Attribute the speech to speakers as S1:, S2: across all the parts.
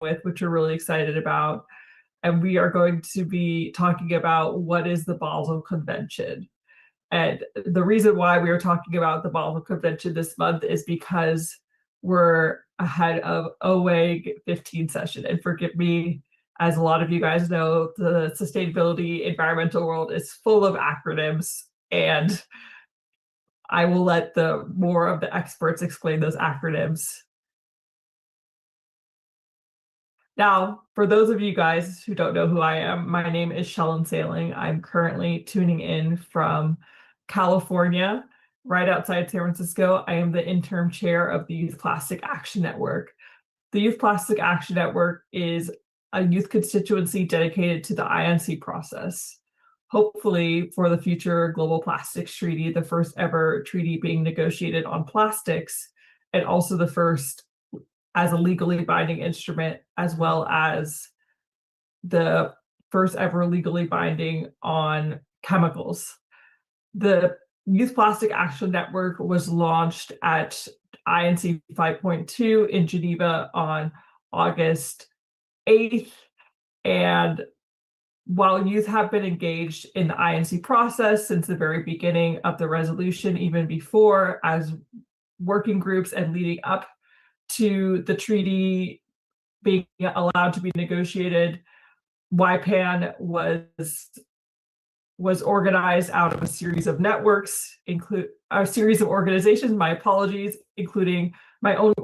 S1: with, which we're really excited about. And we are going to be talking about what is the Basel Convention. And the reason why we are talking about the Basel Convention this month is because we're ahead of OEWG-15 session. And forgive me, as a lot of you guys know, the sustainability environmental world is full of acronyms, and I will let more of the experts explain those acronyms. Now, for those of you guys who don't know who I am, my name is Shellen Sailing. I'm currently tuning in from California, right outside San Francisco. I am the interim chair of the Youth Plastic Action Network. The Youth Plastic Action Network is a youth constituency dedicated to the INC process. Hopefully, for the future Global Plastics Treaty, the first ever treaty being negotiated on plastics, and also the first as a legally binding instrument, as well as the first ever legally binding on chemicals. The Youth Plastic Action Network was launched at INC 5.2 in Geneva on August 8th. And while youth have been engaged in the INC process since the very beginning of the resolution, even before as working groups and leading up to the treaty being allowed to be negotiated, YPAN was organized out of a series of networks, include a series of organizations, my apologies, including my own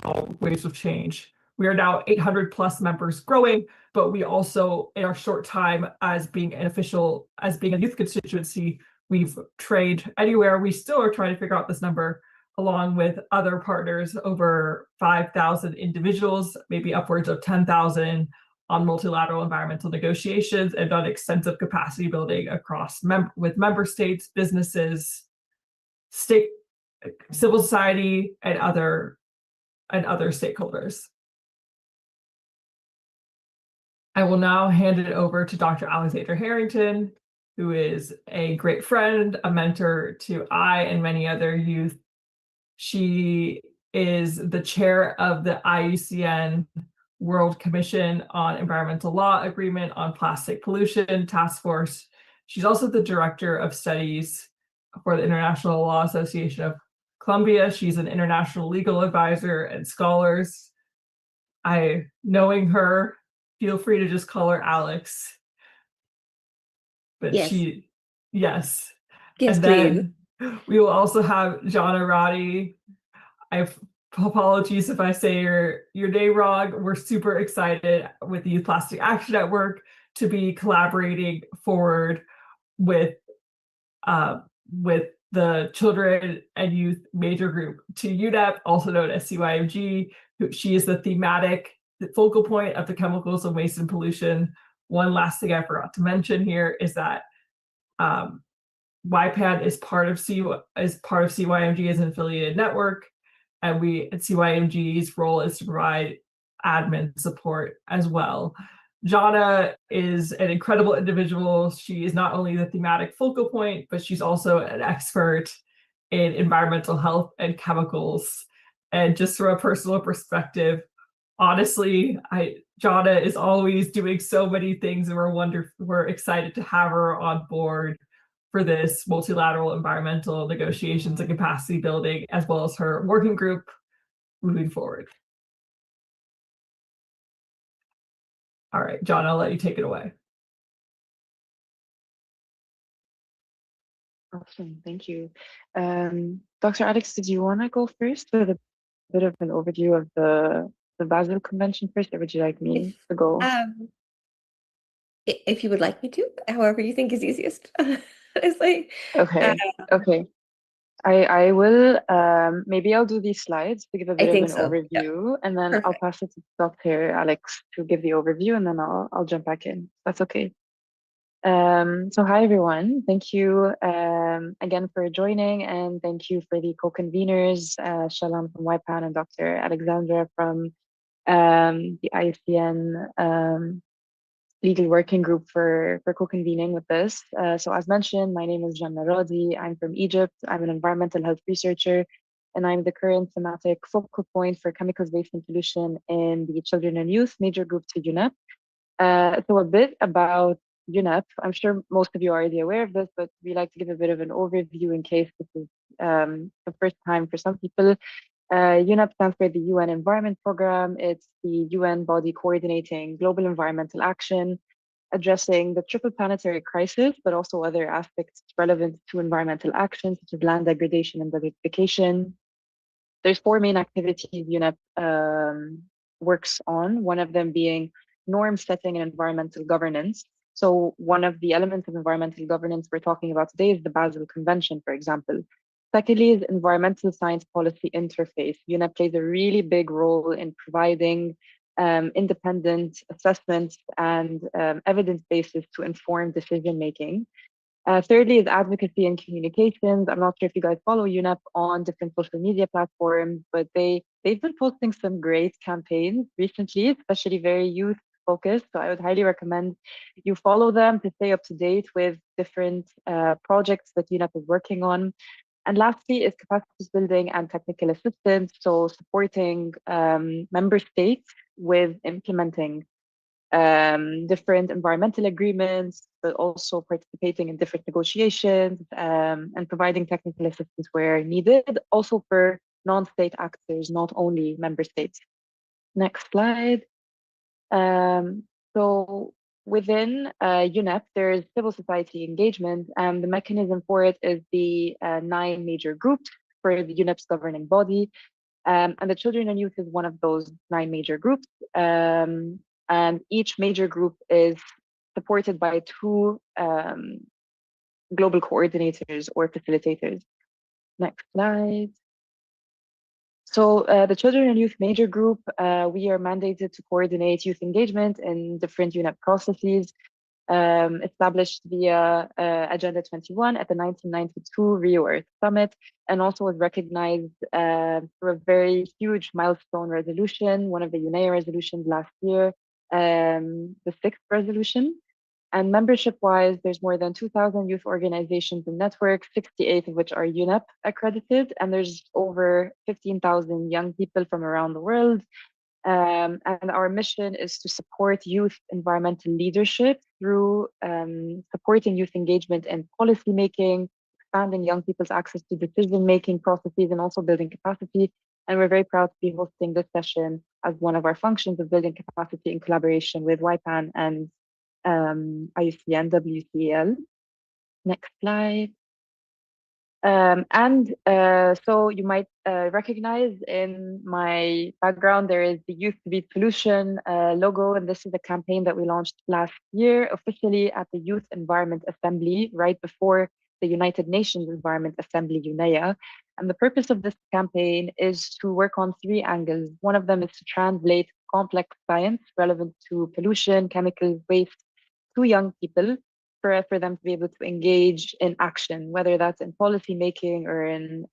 S1: called Waves of Change. We are now 800 plus members growing, but we also, in our short time as being a youth constituency, we've trained anywhere. We still are trying to figure out this number, along with other partners, over 5,000 individuals, maybe upwards of 10,000 on multilateral environmental negotiations, and done extensive capacity building across with member states, businesses, state, civil society, and other stakeholders. I will now hand it over to Dr. Alexandra Harrington, who is a great friend, a mentor to I and many other youth. She is the chair of the IUCN World Commission on Environmental Law Agreement on Plastic Pollution Task Force. She's also the director of studies for the International Law Association of Columbia. She's an international legal advisor and scholars. Knowing her, feel free to just call her Alex. But
S2: yes.
S1: Yes,
S2: and
S1: then we will also have Jana Roddy. Apologies if I say your name wrong. We're super excited with the Youth Plastic Action Network to be collaborating forward with the Children and Youth Major Group to UNEP, also known as CYMG. She is the focal point of the chemicals and waste and pollution. One last thing I forgot to mention here is that YPAN is part of CYMG as an affiliated network, and CYMG's role is to provide admin support as well. Jana is an incredible individual. She is not only the thematic focal point, but she's also an expert in environmental health and chemicals. And just from a personal perspective, honestly, Jana is always doing so many things, and we're excited to have her on board for this multilateral environmental negotiations and capacity building, as well as her working group moving forward. All right, John, I'll let you take it away.
S3: Awesome, thank you. Dr. Alex, did you want to go first with a bit of an overview of the Basel Convention first, or would you like me to go?
S2: If you would like me to, however you think is easiest. Honestly.
S3: Okay. I will, maybe I'll do these slides to give a bit of an overview, and then I'll pass it to Dr. Alex to give the overview, and then I'll jump back in. That's okay. So hi everyone, thank you again for joining, and thank you for the co-conveners, Shalom from YPAN and Dr. Alexandra from the IUCN legal working group for co-convening with this. So as mentioned, my name is Janna Radi. I'm from Egypt. I'm an environmental health researcher, and I'm the current thematic focal point for chemicals waste and pollution in the Children and Youth major group to UNEP. So a bit about UNEP. I'm sure most of you are already aware of this, but we like to give a bit of an overview in case this is the first time for some people. UNEP stands for the UN Environment Programme. It's the UN body coordinating global environmental action, addressing the triple planetary crisis, but also other aspects relevant to environmental action, such as land degradation and desertification. There's four main activities UNEP works on, one of them being norm setting and environmental governance. So one of the elements of environmental governance we're talking about today is the Basel Convention, for example. Secondly is environmental science policy interface. UNEP plays a really big role in providing independent assessments and evidence bases to inform decision making. Thirdly is advocacy and communications. I'm not sure if you guys follow UNEP on different social media platforms, but they've been posting some great campaigns recently, especially very youth focused. So I would highly recommend you follow them to stay up to date with different projects that UNEP is working on. And lastly is capacity building and technical assistance. So supporting member states with implementing different environmental agreements, but also participating in different negotiations and providing technical assistance where needed, also for non-state actors, not only member states. Next slide. So within UNEP, there is civil society engagement, and the mechanism for it is the 9 major groups for the UNEP's governing body. And the Children and Youth is one of those 9 major groups. And each major group is supported by 2 global coordinators or facilitators. Next slide. So the Children and Youth major group, we are mandated to coordinate youth engagement in different UNEP processes established via Agenda 21 at the 1992 Rio Earth Summit, and also was recognized for a very huge milestone resolution, one of the UNEA resolutions last year, the 6th resolution. And membership-wise, there's more than 2,000 youth organizations and networks, 68 of which are UNEP accredited, and there's over 15,000 young people from around the world. And our mission is to support youth environmental leadership through supporting youth engagement and policy making, expanding young people's access to decision-making processes, and also building capacity. And we're very proud to be hosting this session as one of our functions of building capacity in collaboration with YPAN and IUCN, WCEL. Next slide. So you might recognize in my background, there is the Youth to Beat Pollution logo, and this is a campaign that we launched last year officially at the Youth Environment Assembly, right before the United Nations Environment Assembly, UNEA. And the purpose of this campaign is to work on 3 angles. One of them is to translate complex science relevant to pollution, chemicals, waste to young people, for them to be able to engage in action, whether that's in policy making or in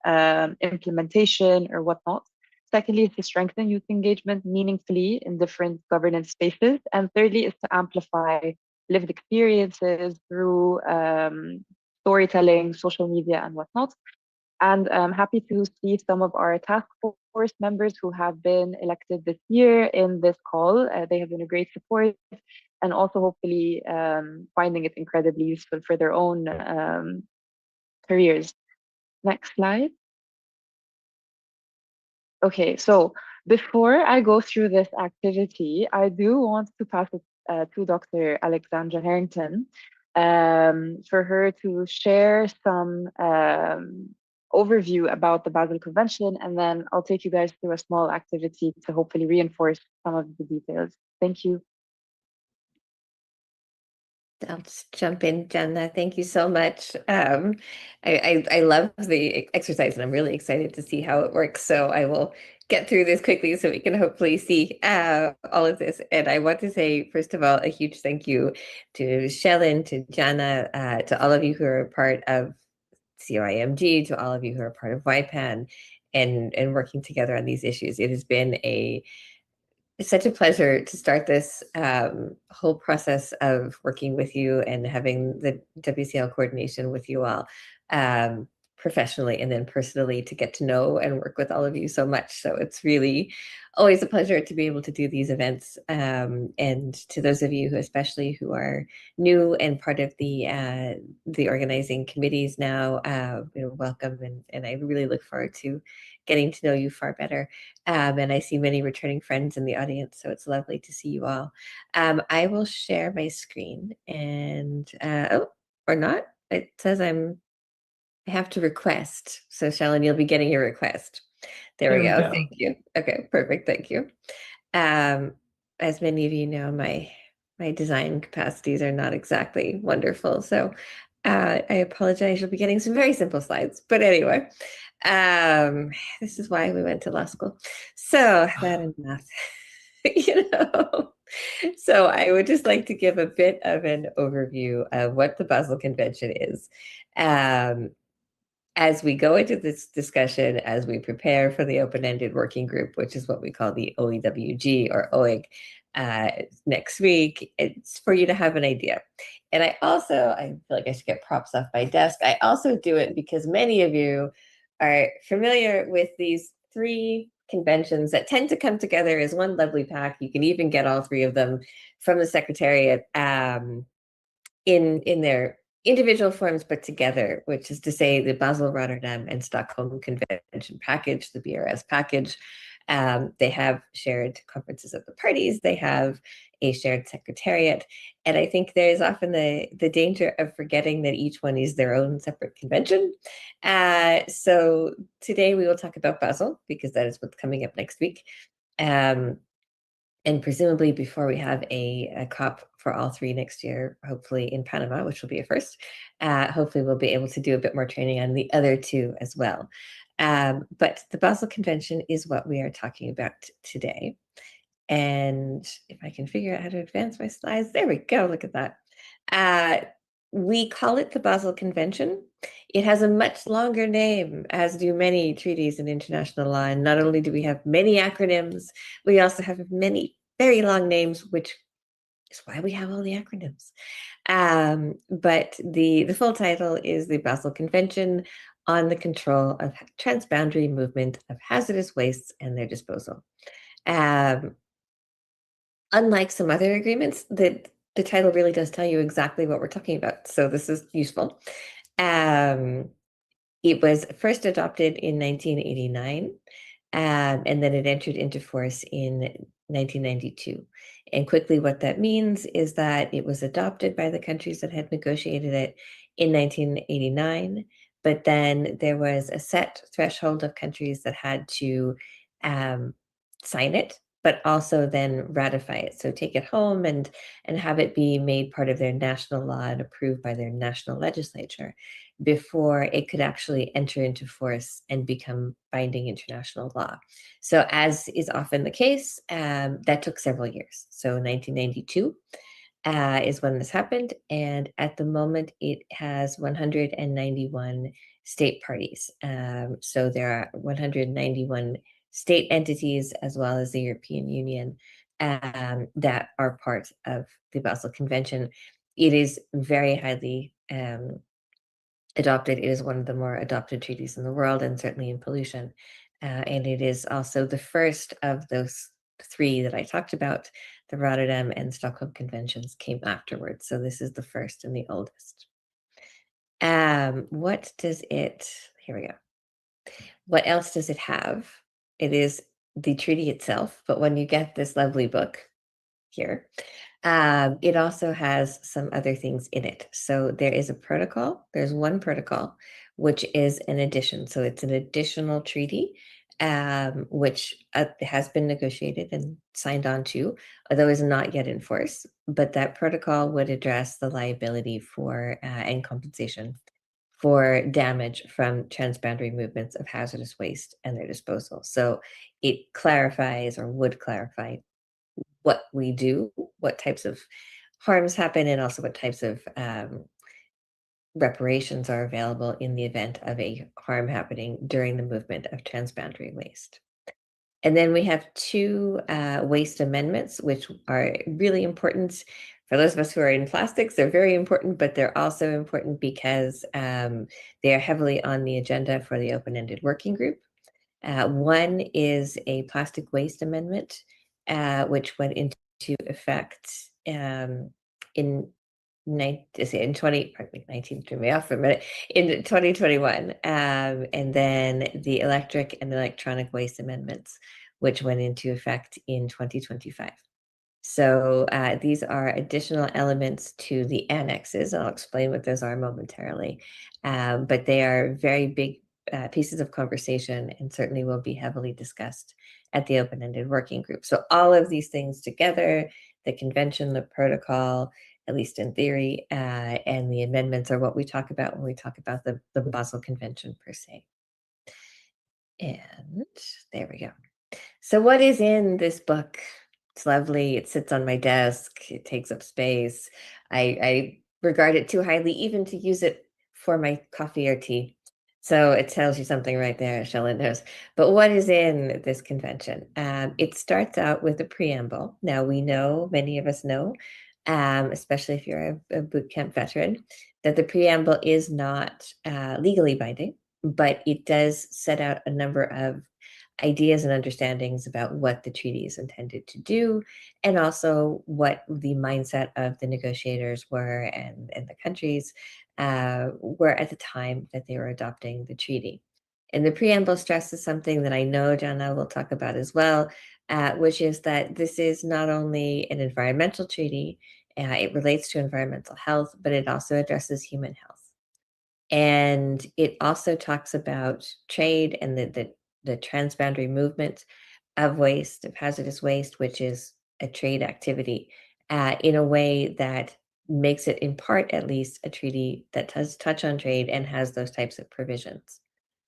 S3: implementation or whatnot. Secondly, is to strengthen youth engagement meaningfully in different governance spaces. And thirdly, is to amplify lived experiences through storytelling, social media, and whatnot. And I'm happy to see some of our task force members who have been elected this year in this call. They have been a great support, and also hopefully finding it incredibly useful for their own careers. Next slide. Okay, so before I go through this activity, I do want to pass it to Dr. Alexandra Harrington for her to share some overview about the Basel Convention, and then I'll take you guys through a small activity to hopefully reinforce some of the details. Thank you.
S2: I'll just jump in, Jenna. Thank you so much. I love the exercise, and I'm really excited to see how it works. So I will get through this quickly so we can hopefully see all of this. And I want to say, first of all, a huge thank you to Shellen, to Jana, to all of you who are part of CYMG, to all of you who are part of YPAN, and working together on these issues. It has been a It's such a pleasure to start this whole process of working with you and having the WCL coordination with you all professionally and then personally, to get to know and work with all of you so much. So it's really always a pleasure to be able to do these events. And to those of you who, especially who are new and part of the organizing committees now, welcome. And I really look forward to getting to know you far better. And I see many returning friends in the audience, so it's lovely to see you all. I will share my screen and, or not. It says I have to request. So Shellen, you'll be getting your request. There we go. Thank you. Okay, perfect. Thank you. As many of you know, my design capacities are not exactly wonderful. So I apologize. You'll be getting some very simple slides. But anyway, this is why we went to law school. So that and math, So I would just like to give a bit of an overview of what the Basel Convention is. As we go into this discussion, as we prepare for the open-ended working group, which is what we call the OEWG or OEG next week, it's for you to have an idea. And I feel like I should get props off my desk. I also do it because many of you are familiar with these 3 conventions that tend to come together as one lovely pack. You can even get all 3 of them from the Secretariat in their individual forms, but together, which is to say the Basel, Rotterdam, and Stockholm Convention package, the BRS package. They have shared conferences of the parties. They have a shared secretariat. And I think there's often the danger of forgetting that each one is their own separate convention. So today we will talk about Basel, because that is what's coming up next week. And presumably before we have a COP for all 3 next year, hopefully in Panama, which will be a first, hopefully we'll be able to do a bit more training on the other 2 as well. But the Basel Convention is what we are talking about today. And if I can figure out how to advance my slides, there we go, look at that. We call it the Basel Convention. It has a much longer name, as do many treaties in international law. And not only do we have many acronyms, we also have many very long names, which is why we have all the acronyms. But the full title is the Basel Convention on the Control of Transboundary Movement of Hazardous Wastes and Their Disposal. Unlike some other agreements, the title really does tell you exactly what we're talking about. So this is useful. It was first adopted in 1989, and then it entered into force in 1992. And quickly, what that means is that it was adopted by the countries that had negotiated it in 1989, but then there was a set threshold of countries that had to sign it, but also then ratify it. So take it home and have it be made part of their national law and approved by their national legislature before it could actually enter into force and become binding international law. So as is often the case, that took several years. So 1992 is when this happened. And at the moment, it has 191 state parties. So there are 191 state entities, as well as the European Union, that are part of the Basel Convention. It is very highly adopted. It is one of the more adopted treaties in the world, and certainly in pollution. And it is also the first of those 3 that I talked about. The Rotterdam and Stockholm Conventions came afterwards. So this is the first and the oldest. What does it, here we go. What else does it have? It is the treaty itself, but when you get this lovely book here, it also has some other things in it. So there is a protocol. There's one protocol, which is an addition. So it's an additional treaty, which has been negotiated and signed on to, although is not yet in force. But that protocol would address the liability for and compensation for damage from transboundary movements of hazardous waste and their disposal. So it clarifies, or would clarify, what we do, what types of harms happen, and also what types of reparations are available in the event of a harm happening during the movement of transboundary waste. And then we have two waste amendments, which are really important for those of us who are in plastics. They're very important, but they're also important because they are heavily on the agenda for the open-ended working group. One is a plastic waste amendment, which went into effect in 2021, and then the electric and electronic waste amendments, which went into effect in 2025. So these are additional elements to the annexes. I'll explain what those are momentarily, but they are very big pieces of conversation and certainly will be heavily discussed at the open-ended working group. So all of these things together, the convention, the protocol, at least in theory, and the amendments are what we talk about when we talk about the Basel Convention per se. And there we go. So what is in this book? It's lovely. It sits on my desk. It takes up space. I regard it too highly even to use it for my coffee or tea. So it tells you something right there, Shellen knows. But what is in this convention? It starts out with a preamble. Now we know, many of us know, especially if you're a boot camp veteran, that the preamble is not legally binding, but it does set out a number of ideas and understandings about what the treaty is intended to do, and also what the mindset of the negotiators were and the countries were at the time that they were adopting the treaty. And the preamble stresses something that I know Jana will talk about as well, which is that this is not only an environmental treaty, it relates to environmental health, but it also addresses human health. And it also talks about trade and the transboundary movement of waste, of hazardous waste, which is a trade activity, in a way that makes it, in part at least, a treaty that does touch on trade and has those types of provisions.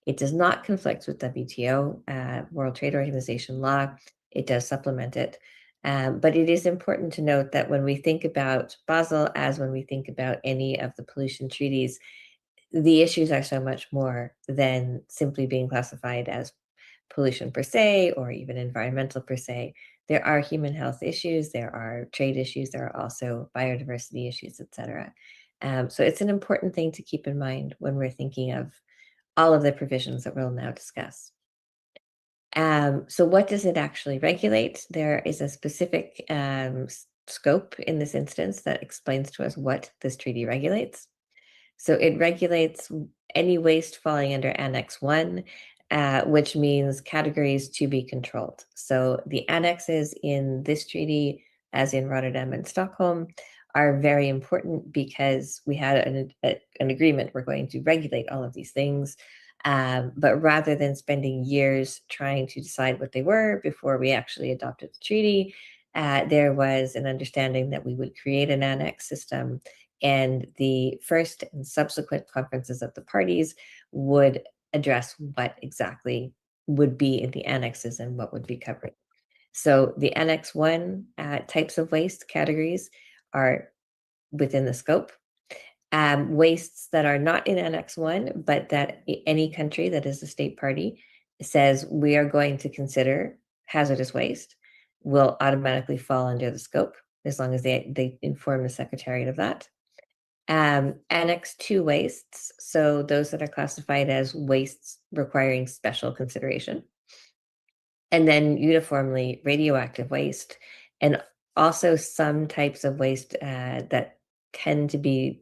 S2: It does not conflict with WTO, World Trade Organization law. It does supplement it. But it is important to note that when we think about Basel, as when we think about any of the pollution treaties, the issues are so much more than simply being classified as pollution per se, or even environmental per se. There are human health issues, there are trade issues, there are also biodiversity issues, etc. So it's an important thing to keep in mind when we're thinking of all of the provisions that we'll now discuss. So what does it actually regulate? There is a specific scope in this instance that explains to us what this treaty regulates. So it regulates any waste falling under Annex 1, which means categories to be controlled. So the annexes in this treaty, as in Rotterdam and Stockholm, are very important because we had an agreement. We're going to regulate all of these things. But rather than spending years trying to decide what they were before we actually adopted the treaty, there was an understanding that we would create an annex system, and the first and subsequent conferences of the parties would address what exactly would be in the annexes and what would be covered. So the Annex 1 types of waste categories are within the scope. Wastes that are not in Annex 1, but that any country that is a state party says we are going to consider hazardous waste will automatically fall under the scope, as long as they inform the Secretariat of that. Annex 2 wastes, so those that are classified as wastes requiring special consideration. And then uniformly radioactive waste, and also some types of waste that tend to be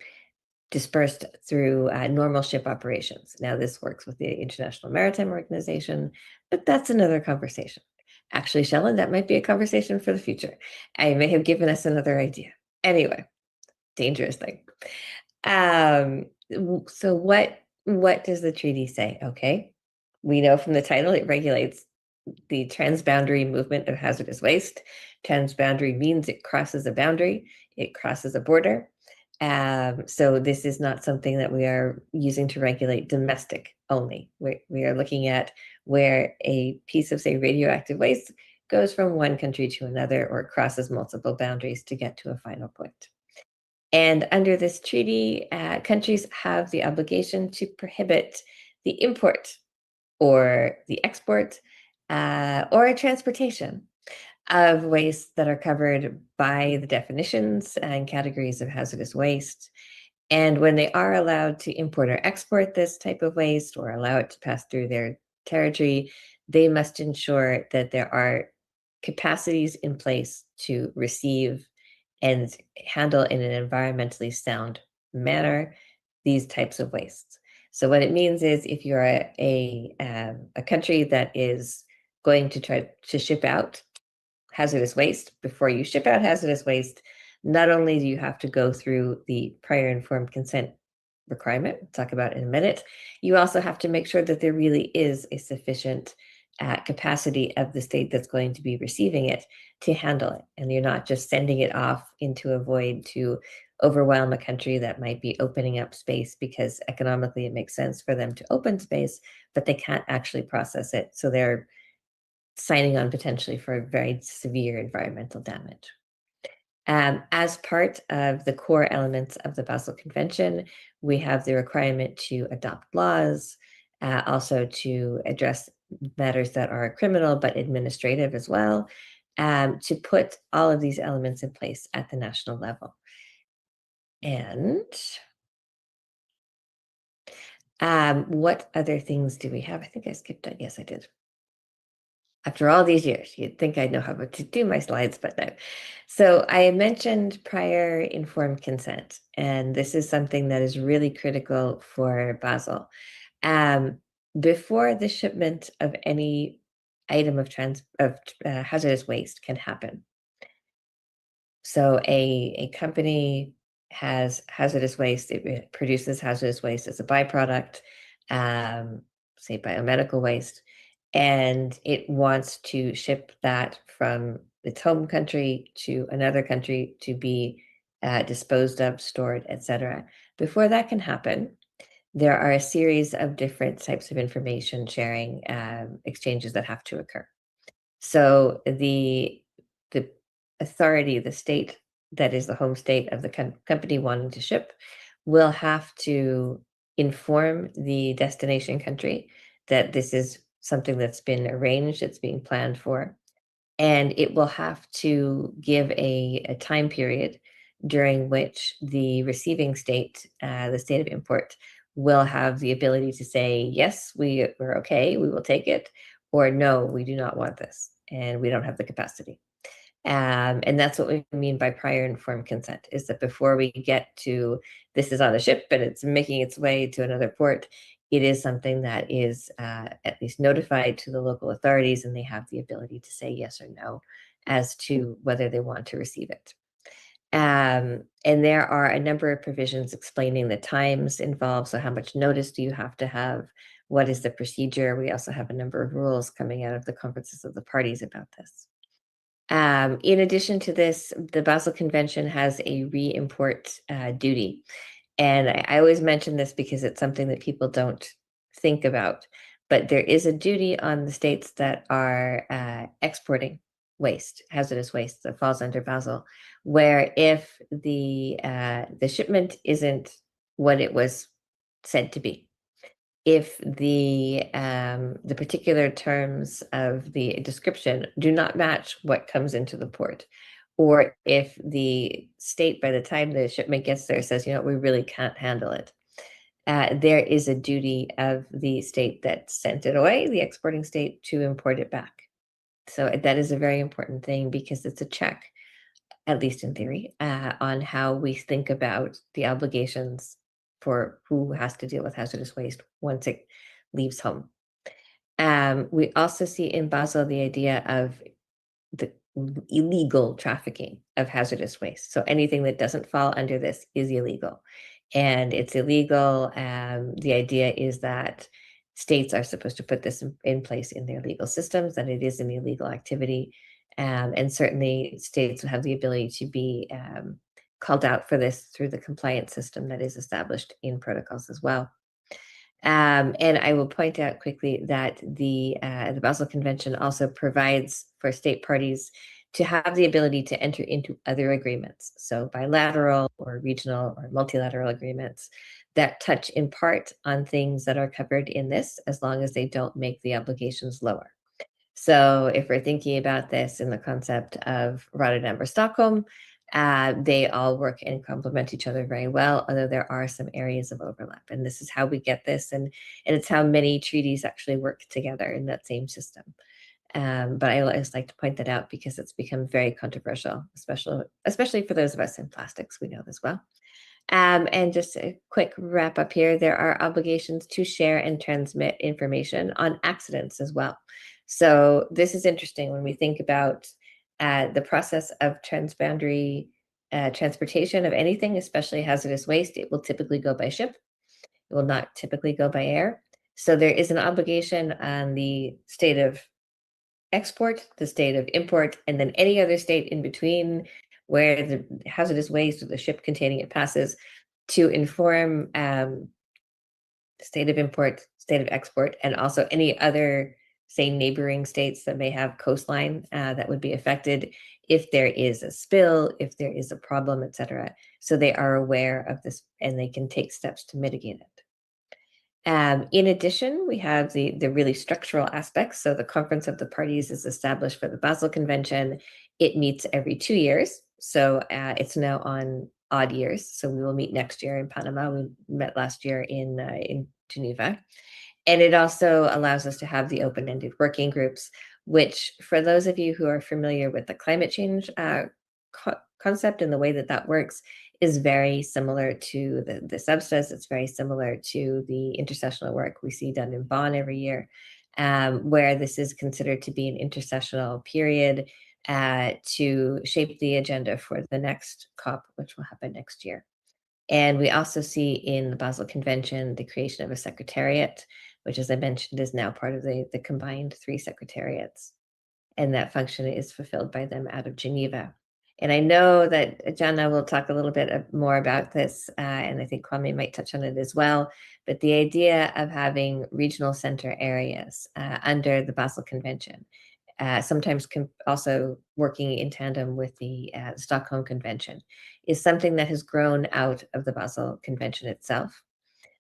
S2: dispersed through normal ship operations. Now, this works with the International Maritime Organization, but that's another conversation. Actually, Shellen, that might be a conversation for the future. I may have given us another idea. Anyway, dangerous thing. So what does the treaty say? Okay, we know from the title it regulates the transboundary movement of hazardous waste. Transboundary means it crosses a boundary, it crosses a border. So this is not something that we are using to regulate domestic only. We are looking at where a piece of, say, radioactive waste goes from one country to another or crosses multiple boundaries to get to a final point. And under this treaty, countries have the obligation to prohibit the import or the export or transportation of waste that are covered by the definitions and categories of hazardous waste. And when they are allowed to import or export this type of waste or allow it to pass through their territory, they must ensure that there are capacities in place to receive and handle in an environmentally sound manner these types of wastes. So what it means is if you're a country that is going to try to ship out hazardous waste, before you ship out hazardous waste, not only do you have to go through the prior informed consent requirement, we'll talk about in a minute, you also have to make sure that there really is a sufficient capacity of the state that's going to be receiving it to handle it. And you're not just sending it off into a void to overwhelm a country that might be opening up space because economically it makes sense for them to open space, but they can't actually process it. So they're signing on potentially for very severe environmental damage. As part of the core elements of the Basel Convention, we have the requirement to adopt laws, also to address matters that are criminal but administrative as well, to put all of these elements in place at the national level. And what other things do we have? I think I skipped it. Yes, I did. After all these years, you'd think I'd know how to do my slides, but no. So I mentioned prior informed consent, and this is something that is really critical for Basel. Before the shipment of any item of hazardous waste can happen. So a company has hazardous waste, it produces hazardous waste as a byproduct, say biomedical waste, and it wants to ship that from its home country to another country to be disposed of, stored, etc. Before that can happen, there are a series of different types of information sharing exchanges that have to occur. So the authority, the state that is the home state of the company wanting to ship, will have to inform the destination country that this is something that's been arranged, it's being planned for, and it will have to give a time period during which the receiving state, the state of import, will have the ability to say, yes, we're okay, we will take it, or no, we do not want this, and we don't have the capacity. And that's what we mean by prior informed consent, is that before we get to this is on a ship and it's making its way to another port, it is something that is at least notified to the local authorities, and they have the ability to say yes or no as to whether they want to receive it. And there are a number of provisions explaining the times involved. So how much notice do you have to have? What is the procedure? We also have a number of rules coming out of the conferences of the parties about this. In addition to this, the Basel Convention has a re-import duty. And I always mention this because it's something that people don't think about. But there is a duty on the states that are exporting waste, hazardous waste that falls under Basel, where if the shipment isn't what it was said to be, if the particular terms of the description do not match what comes into the port, or if the state by the time the shipment gets there says, you know, we really can't handle it, there is a duty of the state that sent it away, the exporting state, to import it back. So that is a very important thing, because it's a check, at least in theory, on how we think about the obligations for who has to deal with hazardous waste once it leaves home. We also see in Basel the idea of the illegal trafficking of hazardous waste. So anything that doesn't fall under this is illegal. And it's illegal. The idea is that states are supposed to put this in place in their legal systems, that it is an illegal activity. And certainly states have the ability to be called out for this through the compliance system that is established in protocols as well. And I will point out quickly that the Basel Convention also provides for state parties to have the ability to enter into other agreements, so bilateral or regional or multilateral agreements that touch in part on things that are covered in this, as long as they don't make the obligations lower. So if we're thinking about this in the concept of Rotterdam or Stockholm, they all work and complement each other very well, although there are some areas of overlap. And this is how we get this, and it's how many treaties actually work together in that same system. But I always like to point that out because it's become very controversial, especially for those of us in plastics. We know this well. And just a quick wrap up here, there are obligations to share and transmit information on accidents as well. So this is interesting when we think about the process of transboundary transportation of anything, especially hazardous waste. It will typically go by ship. It will not typically go by air. So there is an obligation on the state of export, the state of import, and then any other state in between where the hazardous waste or the ship containing it passes, to inform state of import, state of export, and also any other, say, neighboring states that may have coastline that would be affected if there is a spill, if there is a problem, etc. So they are aware of this and they can take steps to mitigate it. In addition, we have the really structural aspects. So the Conference of the Parties is established for the Basel Convention. It meets every 2 years. So it's now on odd years. So we will meet next year in Panama. We met last year in Geneva. And it also allows us to have the open-ended working groups, which for those of you who are familiar with the climate change concept and the way that that works, is very similar to the substance. It's very similar to the intersessional work we see done in Bonn every year, where this is considered to be an intersessional period to shape the agenda for the next COP, which will happen next year. And we also see in the Basel Convention the creation of a secretariat, which, as I mentioned, is now part of the combined 3 secretariats. And that function is fulfilled by them out of Geneva. And I know that Jana will talk a little bit more about this, and I think Kwame might touch on it as well. But the idea of having regional center areas under the Basel Convention, sometimes also working in tandem with the Stockholm Convention, is something that has grown out of the Basel Convention itself.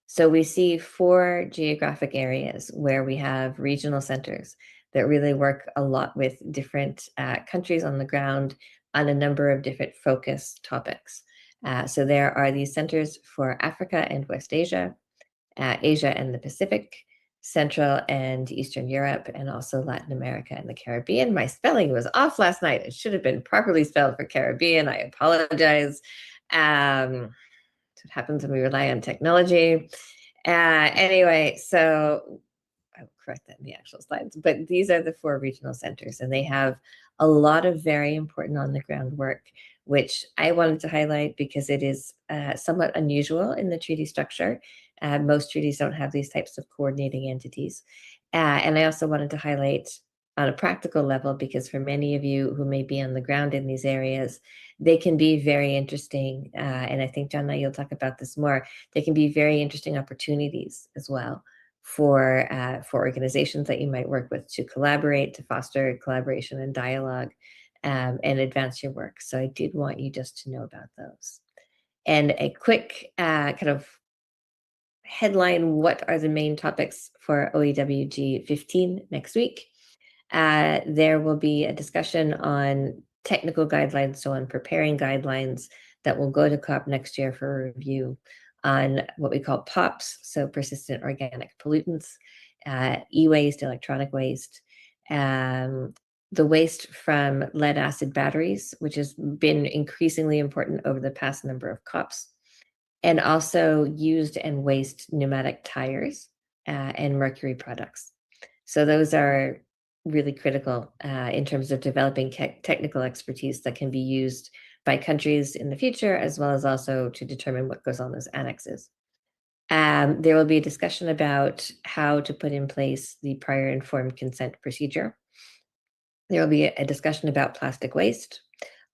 S2: So we see 4 geographic areas where we have regional centers that really work a lot with different countries on the ground on a number of different focus topics. So there are these centers for Africa and West Asia, Asia and the Pacific, Central and Eastern Europe, and also Latin America and the Caribbean. My spelling was off last night. It should have been properly spelled for Caribbean. I apologize. What happens when we rely on technology. Anyway, so I will correct that in the actual slides, but these are the 4 regional centers, and they have a lot of very important on the ground work, which I wanted to highlight because it is somewhat unusual in the treaty structure. Most treaties don't have these types of coordinating entities. And I also wanted to highlight on a practical level, because for many of you who may be on the ground in these areas, they can be very interesting. And I think, Jana, you'll talk about this more. They can be very interesting opportunities as well for organizations that you might work with to collaborate, to foster collaboration and dialogue, and advance your work. So I did want you just to know about those. And a quick kind of headline, what are the main topics for OEWG-15 next week? There will be a discussion on technical guidelines, so on preparing guidelines that will go to COP next year for review, on what we call POPs, so persistent organic pollutants, e-waste, electronic waste, the waste from lead acid batteries, which has been increasingly important over the past number of COPs, and also used and waste pneumatic tires and mercury products. So those are really critical in terms of developing technical expertise that can be used by countries in the future, as well as also to determine what goes on as annexes. There will be a discussion about how to put in place the prior informed consent procedure. There will be a discussion about plastic waste,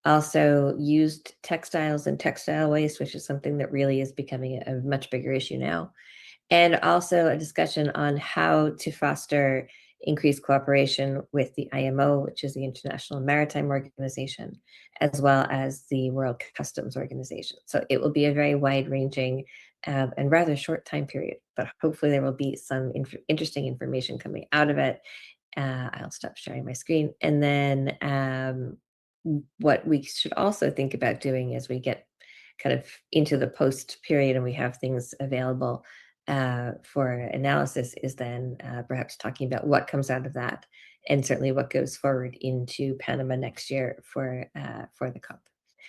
S2: also used textiles and textile waste, which is something that really is becoming a much bigger issue now. And also a discussion on how to foster increased cooperation with the IMO, which is the International Maritime Organization, as well as the World Customs Organization. So it will be a very wide-ranging and rather short time period, but hopefully there will be some interesting information coming out of it. I'll stop sharing my screen. And then what we should also think about doing as we get kind of into the post period and we have things available for analysis is then perhaps talking about what comes out of that, and certainly what goes forward into Panama next year for the COP.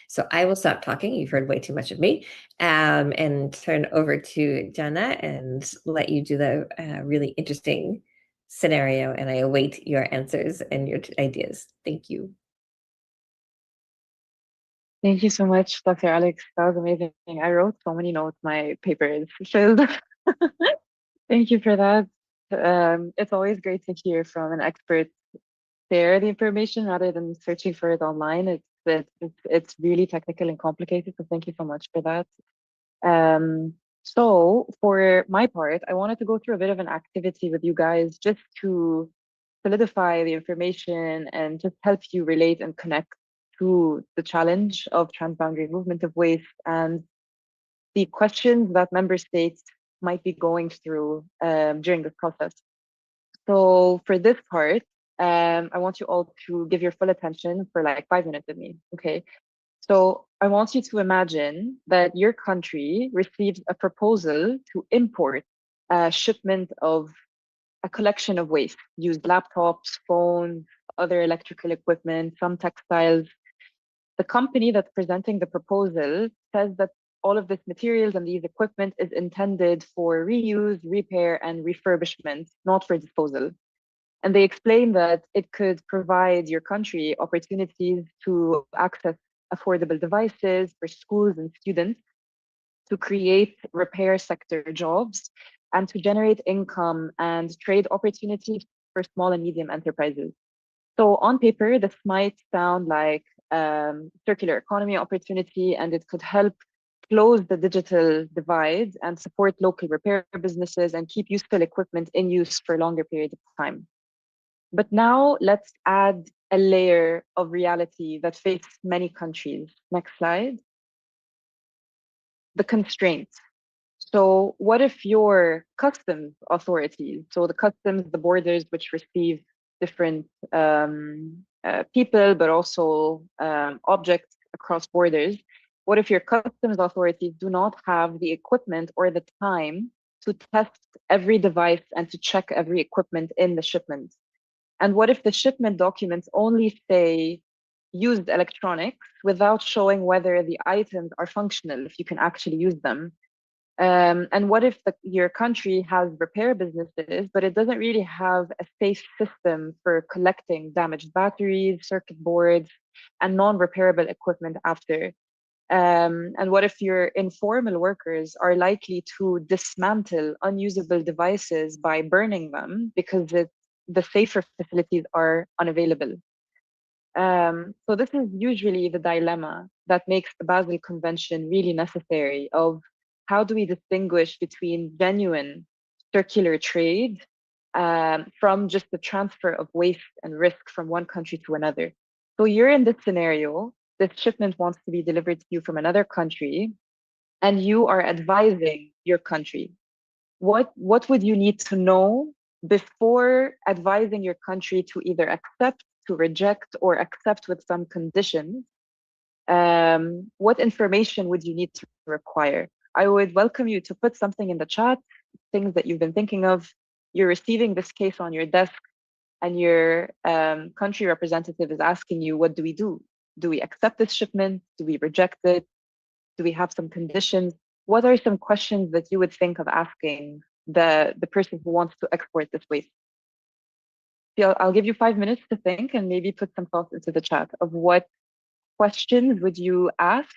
S2: So I will stop talking. You've heard way too much of me, and turn over to Jana and let you do the really interesting scenario. And I await your answers and your ideas. Thank you.
S3: Thank you so much, Dr. Alex. That was amazing. I wrote so many notes. My paper is filled. Thank you for that. It's always great to hear from an expert share the information rather than searching for it online. It's really technical and complicated, so thank you so much for that. So for my part, I wanted to go through a bit of an activity with you guys just to solidify the information and just help you relate and connect to the challenge of transboundary movement of waste and the questions that member states might be going through during this process. So for this part, I want you all to give your full attention for like 5 minutes with me, okay? So I want you to imagine that your country receives a proposal to import a shipment of a collection of waste, used laptops, phones, other electrical equipment, some textiles. The company that's presenting the proposal says that all of this materials and these equipment is intended for reuse, repair, and refurbishment, not for disposal. And they explain that it could provide your country opportunities to access affordable devices for schools and students, to create repair sector jobs, and to generate income and trade opportunities for small and medium enterprises. So on paper, this might sound like circular economy opportunity, and it could help close the digital divide and support local repair businesses and keep useful equipment in use for longer periods of time. But now let's add a layer of reality that faces many countries. Next slide. The constraints. So what if your customs authorities, so the customs, the borders which receive different people, but also objects across borders, what if your customs authorities do not have the equipment or the time to test every device and to check every equipment in the shipment? And what if the shipment documents only say used electronics without showing whether the items are functional, if you can actually use them? And what if your country has repair businesses, but it doesn't really have a safe system for collecting damaged batteries, circuit boards, and non-repairable equipment after? And what if your informal workers are likely to dismantle unusable devices by burning them because the safer facilities are unavailable? So this is usually the dilemma that makes the Basel Convention really necessary of how do we distinguish between genuine circular trade from just the transfer of waste and risk from one country to another. So you're in this scenario, this shipment wants to be delivered to you from another country, and you are advising your country. What would you need to know before advising your country to either accept, to reject, or accept with some conditions? What information would you need to require? I would welcome you to put something in the chat, things that you've been thinking of. You're receiving this case on your desk, and your country representative is asking you, what do we do? Do we accept this shipment? Do we reject it? Do we have some conditions? What are some questions that you would think of asking the person who wants to export this waste? I'll give you 5 minutes to think and maybe put some thoughts into the chat of what questions would you ask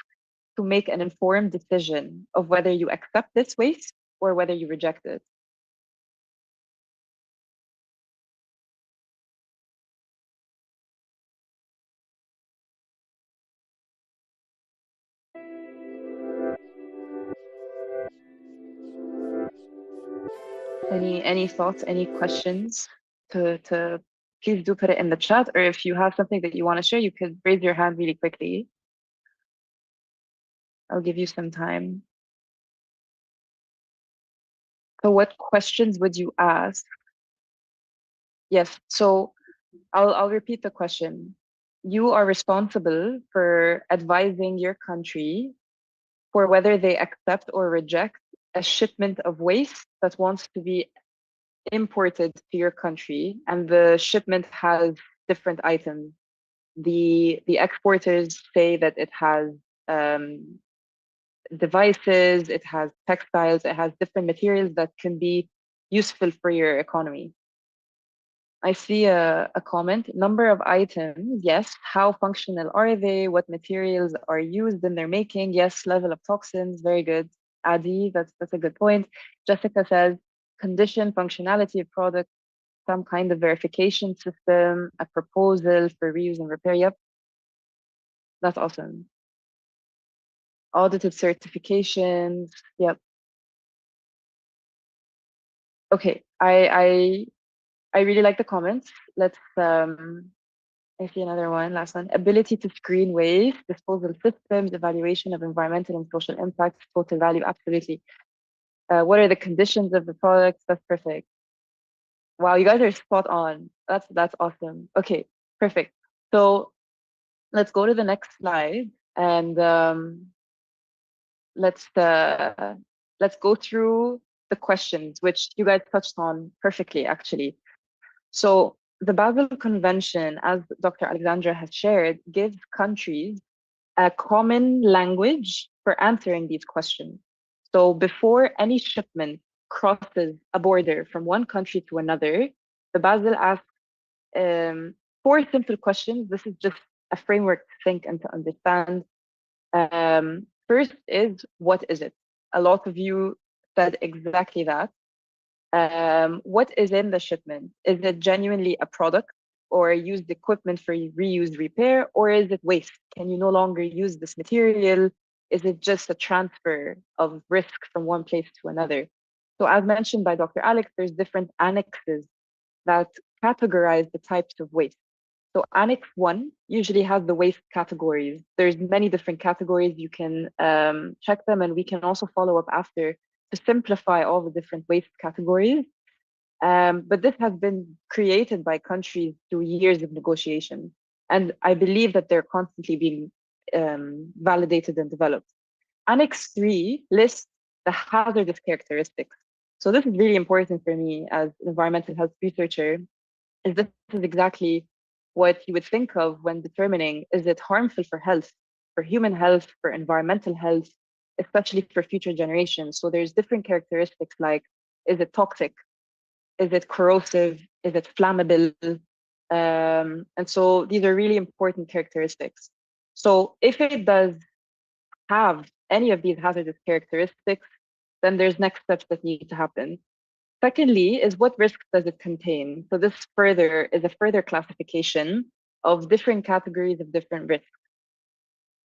S3: to make an informed decision of whether you accept this waste or whether you reject it. Any thoughts, any questions to please do put it in the chat, or if you have something that you want to share, you could raise your hand really quickly. I'll give you some time. So what questions would you ask Yes. So I'll repeat the question. You are responsible for advising your country for whether they accept or reject a shipment of waste that wants to be imported to your country, and the shipment has different items. The exporters say that it has devices, it has textiles, it has different materials that can be useful for your economy. I see a comment. Number of items, yes. How functional are they? What materials are used in their making? Yes. Level of toxins, very good. Adi, that's a good point. Jessica says, condition, functionality of product, some kind of verification system, a proposal for reuse and repair. Yep, that's awesome. Audited certifications. Yep. Okay, I really like the comments. Let's I see another one, last one. Ability to screen waste, disposal systems, evaluation of environmental and social impacts, total value, absolutely. What are the conditions of the products? That's perfect. Wow, you guys are spot on. That's awesome. Okay, perfect. So let's go to the next slide, and let's go through the questions, which you guys touched on perfectly, actually. So the Basel Convention, as Dr. Alexandra has shared, gives countries a common language for answering these questions. So before any shipment crosses a border from one country to another, the Basel asks four simple questions. This is just a framework to think and to understand. First is, what is it? A lot of you said exactly that. What is in the shipment? Is it genuinely a product or used equipment for reuse, repair, or is it waste? Can you no longer use this material? Is it just a transfer of risk from one place to another? So as mentioned by Dr. Alex, there's different annexes that categorize the types of waste. So Annex 1 usually has the waste categories. There's many different categories. You can check them, and we can also follow up after to simplify all the different waste categories. But this has been created by countries through years of negotiation. And I believe that they're constantly being validated and developed. Annex 3 lists the hazardous characteristics. So this is really important for me as an environmental health researcher, is this is exactly what you would think of when determining, is it harmful for health, for human health, for environmental health, especially for future generations. So there's different characteristics like, is it toxic? Is it corrosive? Is it flammable? And so these are really important characteristics. So if it does have any of these hazardous characteristics, then there's next steps that need to happen. Secondly, is what risks does it contain? So this further is a further classification of different categories of different risks.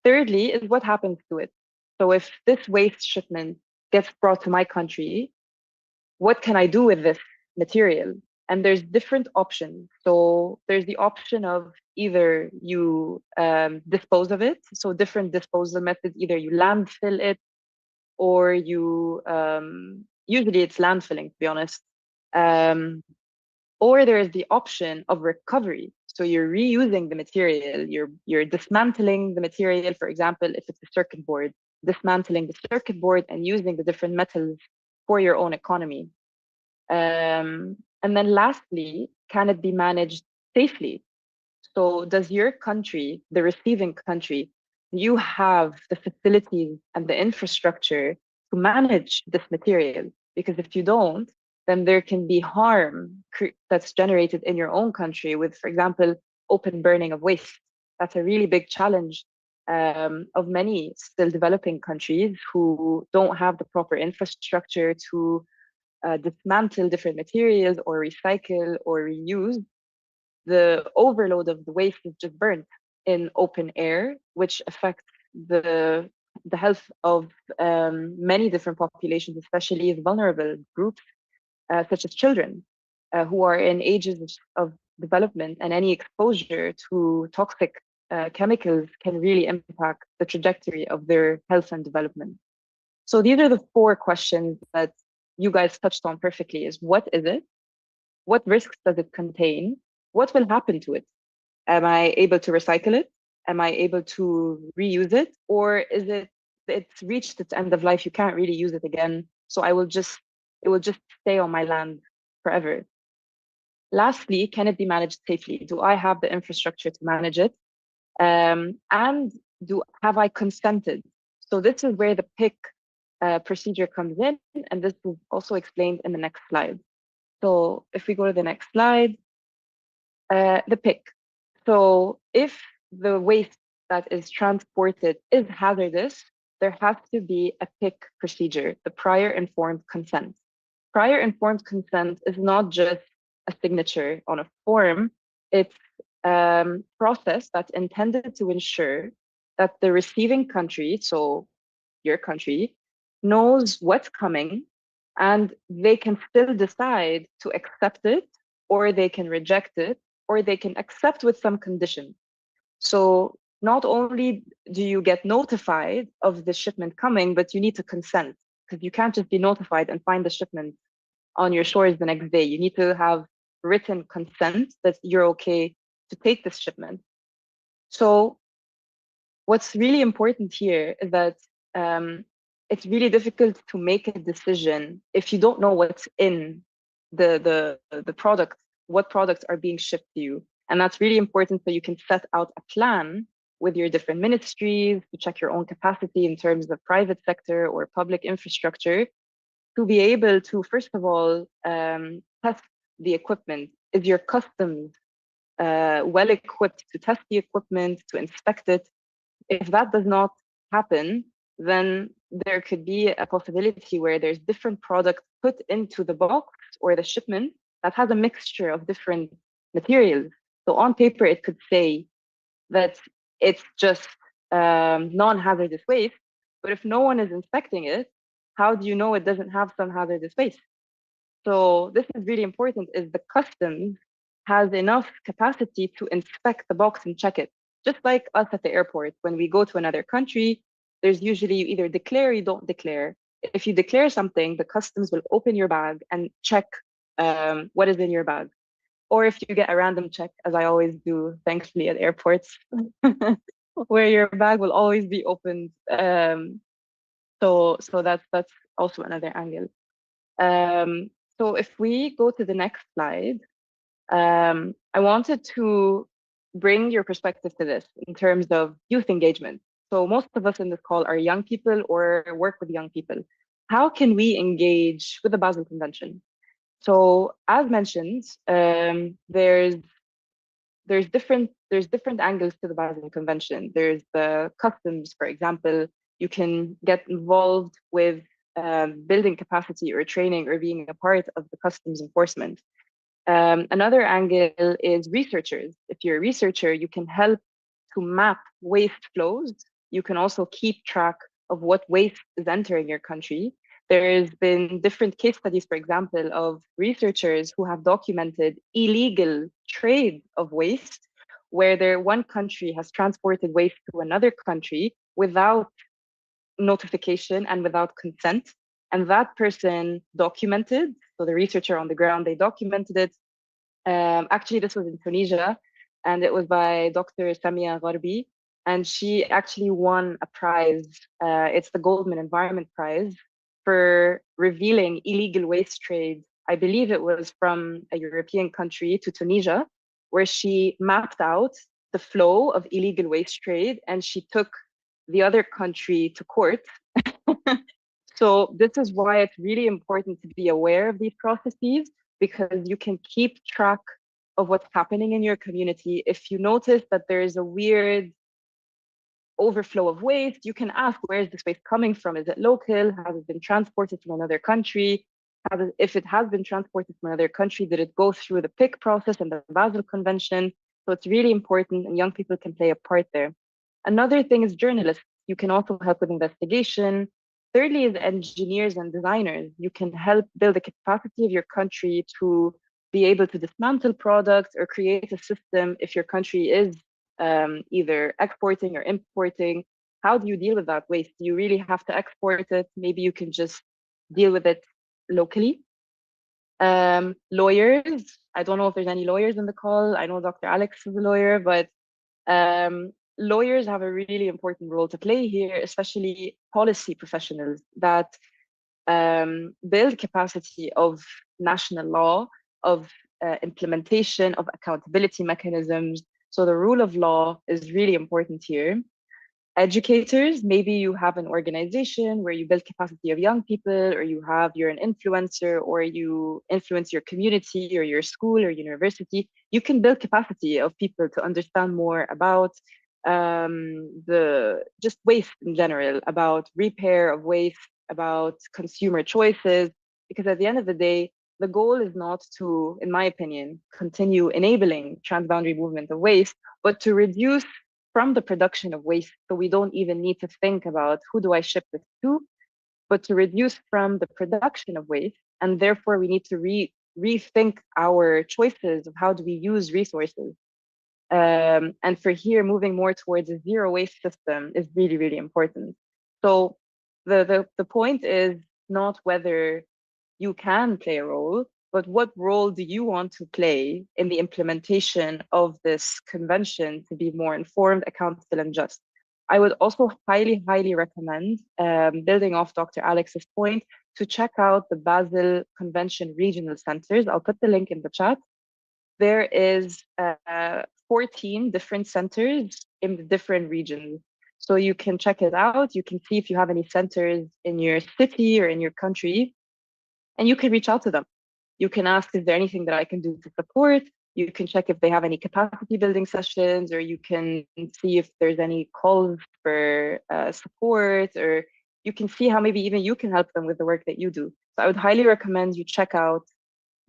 S3: Thirdly, is what happens to it. So if this waste shipment gets brought to my country, what can I do with this material? And there's different options. So there's the option of either you dispose of it. So different disposal methods, either you landfill it, or you, usually it's landfilling, to be honest. Or there is the option of recovery. So you're reusing the material, you're dismantling the material, for example, if it's a circuit board, dismantling the circuit board and using the different metals for your own economy. And then lastly, can it be managed safely? So does your country, the receiving country, you have the facilities and the infrastructure to manage this material? Because if you don't, then there can be harm that's generated in your own country with, for example, open burning of waste. That's a really big challenge of many still developing countries who don't have the proper infrastructure to dismantle different materials or recycle or reuse. The overload of the waste is just burnt in open air, which affects the health of many different populations, especially vulnerable groups, such as children, who are in ages of development, and any exposure to toxic chemicals can really impact the trajectory of their health and development. So these are the four questions that you guys touched on perfectly, is what is it? what risks does it contain? What will happen to it? Am I able to recycle it? Am I able to reuse it? Or is it's reached its end of life, you can't really use it again, so it will just stay on my land forever? Lastly, can it be managed safely? Do I have the infrastructure to manage it? And have I consented? So this is where the PIC procedure comes in, and this is also explained in the next slide. So if we go to the next slide, the PIC. So if the waste that is transported is hazardous, there has to be a PIC procedure, the prior informed consent. Prior informed consent is not just a signature on a form, it's a process that's intended to ensure that the receiving country, so your country, knows what's coming, and they can still decide to accept it, or they can reject it, or they can accept with some conditions. So not only do you get notified of the shipment coming, but you need to consent, because you can't just be notified and find the shipment on your shores the next day. You need to have written consent that you're okay to take this shipment. So what's really important here is that it's really difficult to make a decision if you don't know what's in the product, what products are being shipped to you. And that's really important, so you can set out a plan with your different ministries to check your own capacity in terms of private sector or public infrastructure, to be able to, first of all, test the equipment. Is your customs well equipped to test the equipment, to inspect it? If that does not happen, then there could be a possibility where there's different products put into the box or the shipment that has a mixture of different materials. So on paper, it could say that it's just non-hazardous waste, but if no one is inspecting it, how do you know it doesn't have some hazardous waste? So this is really important, is the customs has enough capacity to inspect the box and check it. Just like us at the airport, when we go to another country, there's usually you either declare or you don't declare. If you declare something, the customs will open your bag and check what is in your bag. Or if you get a random check, as I always do, thankfully, at airports, where your bag will always be opened. So that's also another angle. So if we go to the next slide, I wanted to bring your perspective to this in terms of youth engagement. So most of us in this call are young people or work with young people. How can we engage with the Basel Convention? So as mentioned, there's different angles to the Basel Convention. There's the customs, for example. You can get involved with building capacity or training or being a part of the customs enforcement. Another angle is researchers. If you're a researcher, you can help to map waste flows. You can also keep track of what waste is entering your country. There's been different case studies, for example, of researchers who have documented illegal trade of waste, where one country has transported waste to another country without notification and without consent. And that person documented, so the researcher on the ground, they documented it. Actually, this was in Tunisia, and it was by Dr. Samia Gharbi, and she actually won a prize. It's the Goldman Environment Prize for revealing illegal waste trade. I believe it was from a European country to Tunisia, where she mapped out the flow of illegal waste trade, and she took the other country to court. So this is why it's really important to be aware of these processes, because you can keep track of what's happening in your community. If you notice that there is a weird overflow of waste, you can ask, where is this waste coming from? Is it local? Has it been transported from another country? If it has been transported from another country, did it go through the PIC process and the Basel Convention? So it's really important, and young people can play a part there. Another thing is journalists. You can also help with investigation. Thirdly is engineers and designers. You can help build the capacity of your country to be able to dismantle products or create a system if your country is either exporting or importing. How do you deal with that waste? Do you really have to export it? Maybe you can just deal with it locally. Lawyers, I don't know if there's any lawyers in the call. I know Dr. Alex is a lawyer, but lawyers have a really important role to play here, especially policy professionals that build capacity of national law, of implementation, of accountability mechanisms. So the rule of law is really important here. Educators, maybe you have an organization where you build capacity of young people, or you're an influencer, or you influence your community or your school or university. You can build capacity of people to understand more about the just waste in general, about repair of waste, about consumer choices, because at the end of the day, the goal is not to, in my opinion, continue enabling transboundary movement of waste, but to reduce from the production of waste, so we don't even need to think about who do I ship this to, but to reduce from the production of waste, and therefore we need to rethink our choices of how do we use resources. And for here, moving more towards a zero waste system is really, really important. So the point is not whether you can play a role, but what role do you want to play in the implementation of this convention to be more informed, accountable, and just? I would also highly, highly recommend, building off Dr. Alex's point, to check out the Basel Convention regional centers. I'll put the link in the chat. There is 14 different centers in the different regions. So you can check it out. You can see if you have any centers in your city or in your country, and you can reach out to them. You can ask, is there anything that I can do to support? You can check if they have any capacity building sessions, or you can see if there's any calls for support, or you can see how maybe even you can help them with the work that you do. So I would highly recommend you check out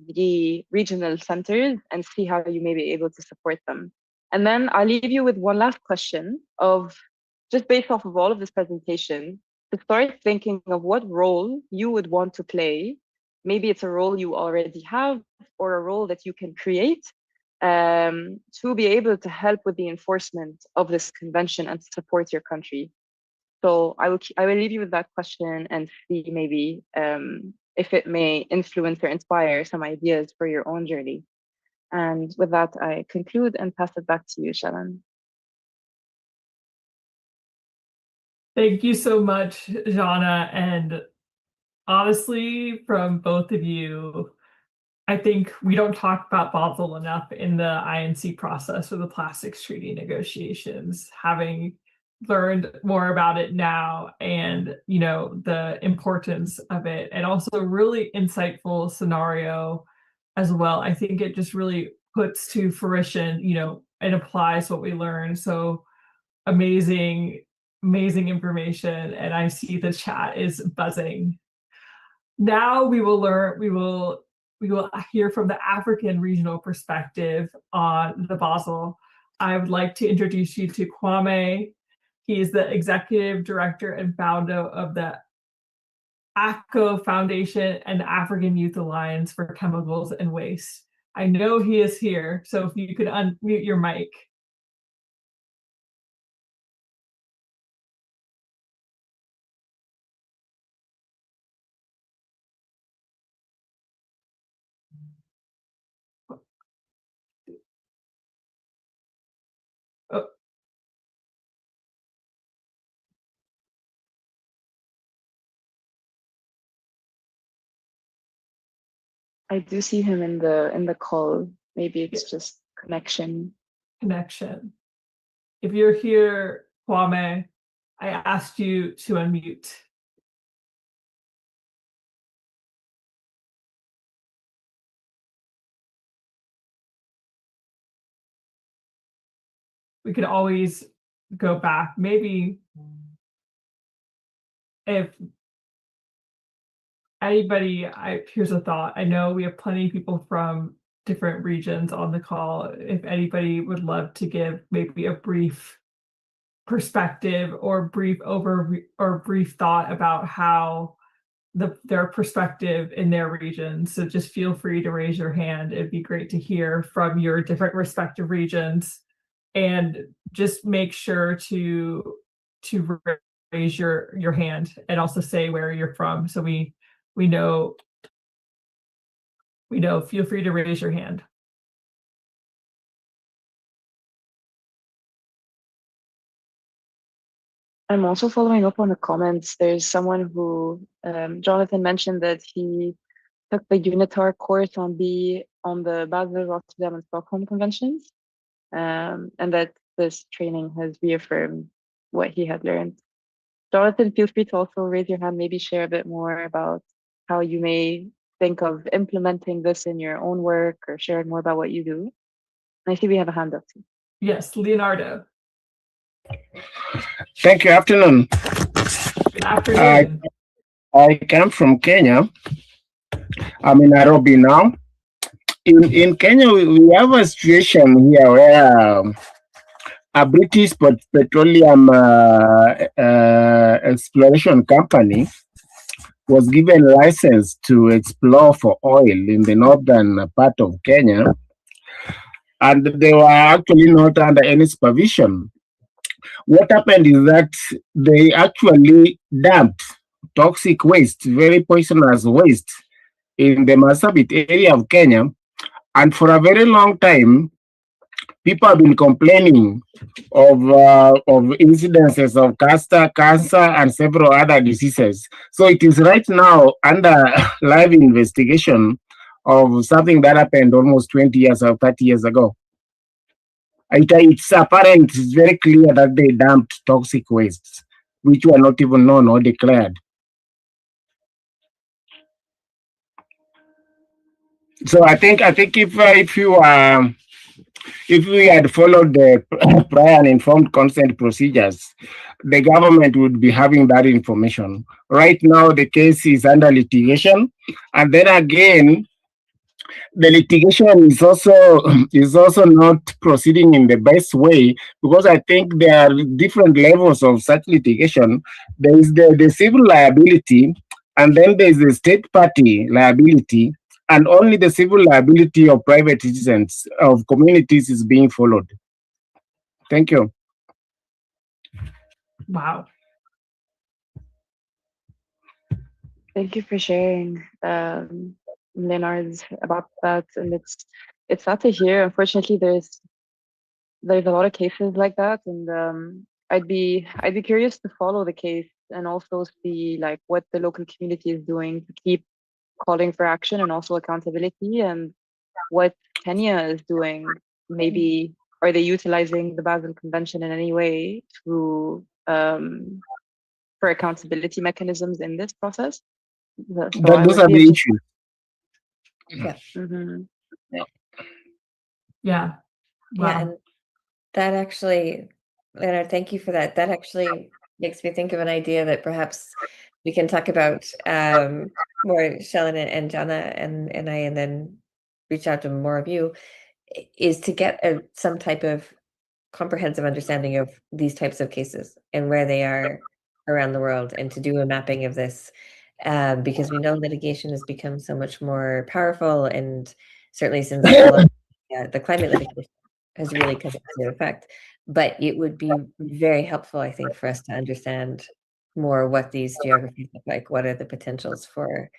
S3: the regional centers and see how you may be able to support them. And then I'll leave you with one last question of, just based off of all of this presentation, to start thinking of what role you would want to play. Maybe it's a role you already have, or a role that you can create to be able to help with the enforcement of this convention and to support your country. So I will leave you with that question and see maybe if it may influence or inspire some ideas for your own journey. And with that, I conclude and pass it back to you, Sharon.
S1: Thank you so much, Jana. And honestly, from both of you, I think we don't talk about Basel enough in the INC process or the plastics treaty negotiations. Having learned more about it now, and the importance of it, and also a really insightful scenario as well. I think it just really puts to fruition, and applies what we learned. So amazing information, and I see the chat is buzzing. Now we will hear from the African regional perspective on the Basel. I would like to introduce you to Kwame. He is the executive director and founder of the ACO Foundation and the African Youth Alliance for Chemicals and Waste. I know he is here, so if you could unmute your mic. Oh.
S3: I do see him in the call. Maybe it's just connection.
S1: If you're here, Kwame, I asked you to unmute. We could always go back. Maybe if anybody, here's a thought. I know we have plenty of people from different regions on the call. If anybody would love to give maybe a brief perspective or brief thought about how their perspective in their region. So just feel free to raise your hand. It'd be great to hear from your different respective regions, and just make sure to raise your hand and also say where you're from, so we know feel free to raise your hand.
S3: I'm also following up on the comments. There's someone who, Jonathan mentioned that he took the UNITAR course on the Basel, Rotterdam, and Stockholm conventions, and that this training has reaffirmed what he had learned. Jonathan, feel free to also raise your hand, maybe share a bit more about how you may think of implementing this in your own work or sharing more about what you do. I see we have a hand up too.
S1: Yes, Leonardo.
S4: Thank you. Afternoon.
S1: Good afternoon.
S4: I come from Kenya. I'm in Nairobi now. In Kenya, we have a situation here where a British petroleum exploration company was given license to explore for oil in the northern part of Kenya, and they were actually not under any supervision. What happened is that they actually dumped toxic waste, very poisonous waste, in the Marsabit area of Kenya. And for a very long time, people have been complaining of incidences of cancer, and several other diseases. So it is right now under live investigation of something that happened almost 20 years or 30 years ago. It's apparent, it's very clear that they dumped toxic wastes, which were not even known or declared. So I think if we had followed the prior and informed consent procedures, the government would be having that information. Right now, the case is under litigation, and then again, the litigation is also not proceeding in the best way, because I think there are different levels of such litigation. There is the civil liability, and then there is the state party liability, and only the civil liability of private citizens, of communities, is being followed. Thank you.
S1: Wow.
S3: Thank you for sharing, Leonard, about that. And it's sad to hear. Unfortunately, there's a lot of cases like that, and I'd be curious to follow the case and also see like what the local community is doing to keep calling for action and also accountability, and what Kenya is doing. Maybe are they utilizing the Basel Convention in any way to for accountability mechanisms in this process? So
S4: Those are the issues.
S2: Yeah.
S3: Mm-hmm.
S1: Yeah. Wow.
S2: Yeah, and that actually, Leonard, thank you for that. That actually makes me think of an idea that perhaps we can talk about more, Shellen and Jana and I, and then reach out to more of you, is to get some type of comprehensive understanding of these types of cases and where they are around the world, and to do a mapping of this, because we know litigation has become so much more powerful, and certainly since the climate litigation has really come into effect. But it would be very helpful, I think, for us to understand more what these geographies look like. What are the potentials for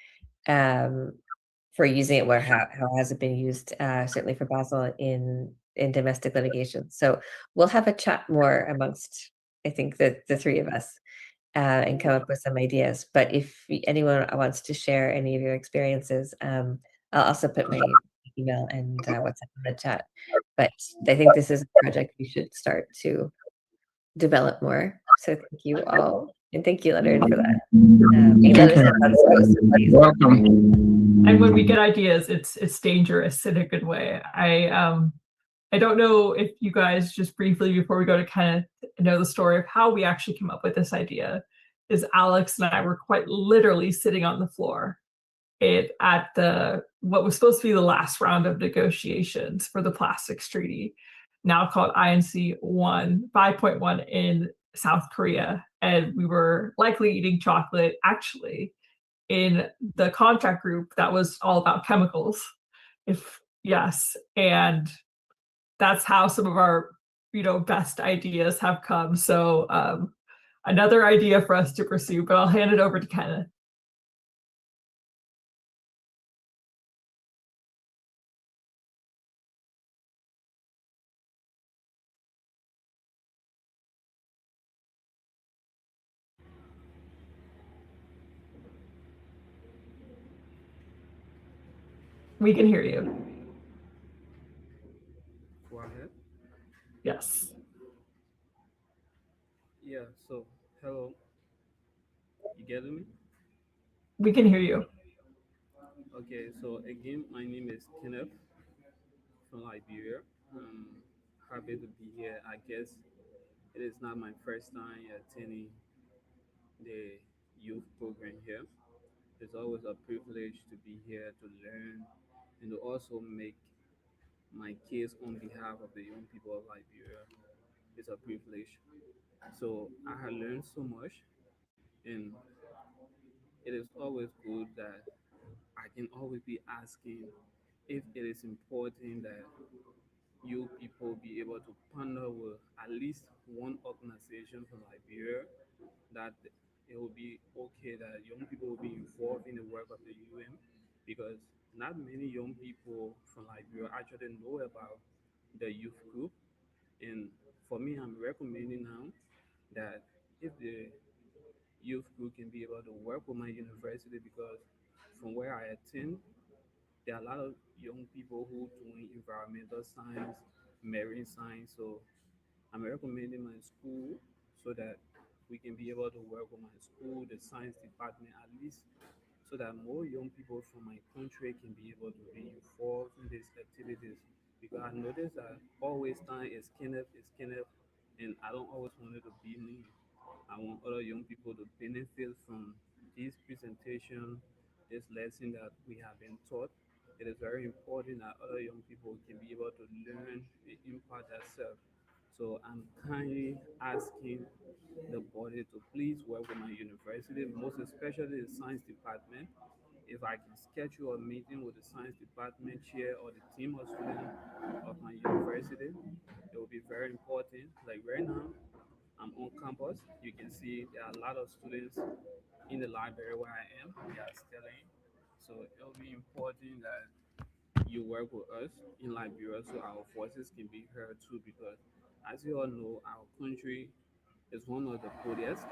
S2: using it? How has it been used? Certainly for Basel in domestic litigation. So we'll have a chat more amongst, I think, the three of us, and come up with some ideas. But if anyone wants to share any of your experiences, I'll also put my email and WhatsApp in the chat. But I think this is a project we should start to develop more. So thank you all, and thank you, Leonard, for that. Let us know how this goes. Please.
S4: Welcome.
S1: And when we get ideas, it's dangerous in a good way. I don't know if you guys, just briefly before we go, to kind of know the story of how we actually came up with this idea, is Alex and I were quite literally sitting on the floor at what was supposed to be the last round of negotiations for the plastics treaty, now called INC 5.1 in South Korea. And we were likely eating chocolate, actually, in the contract group that was all about chemicals. And that's how some of our best ideas have come. So another idea for us to pursue, but I'll hand it over to Kenneth. We can hear you.
S5: Go ahead.
S1: Yes.
S5: Yeah, so hello, you getting me?
S1: We can hear you.
S5: Okay, so again, my name is Kenneth from Liberia. I'm happy to be here. I guess it is not my first time attending the youth program here. It's always a privilege to be here to learn and to also make my case on behalf of the young people of Liberia. It's a privilege. So I have learned so much, and it is always good that I can always be asking if it is important that you people be able to partner with at least one organization from Liberia, that it will be okay that young people will be involved in the work of the UN, because not many young people from Liberia actually know about the youth group. And for me, I'm recommending now that if the youth group can be able to work with my university, because from where I attend, there are a lot of young people who doing environmental science, marine science. So I'm recommending my school so that we can be able to work with my school, the science department at least, so that more young people from my country can be able to be involved in these activities. Because I notice that always time is Kenneth, and I don't always want it to be me. I want other young people to benefit from this presentation, this lesson that we have been taught. It is very important that other young people can be able to learn and impact themselves. So I'm kindly asking the body to please work with my university, most especially the science department. If I can schedule a meeting with the science department chair or the team of students of my university, it will be very important. Like right now, I'm on campus. You can see there are a lot of students in the library where I am. They are studying. So it'll be important that you work with us in Liberia so our voices can be heard too, because as you all know, our country is one of the poorest,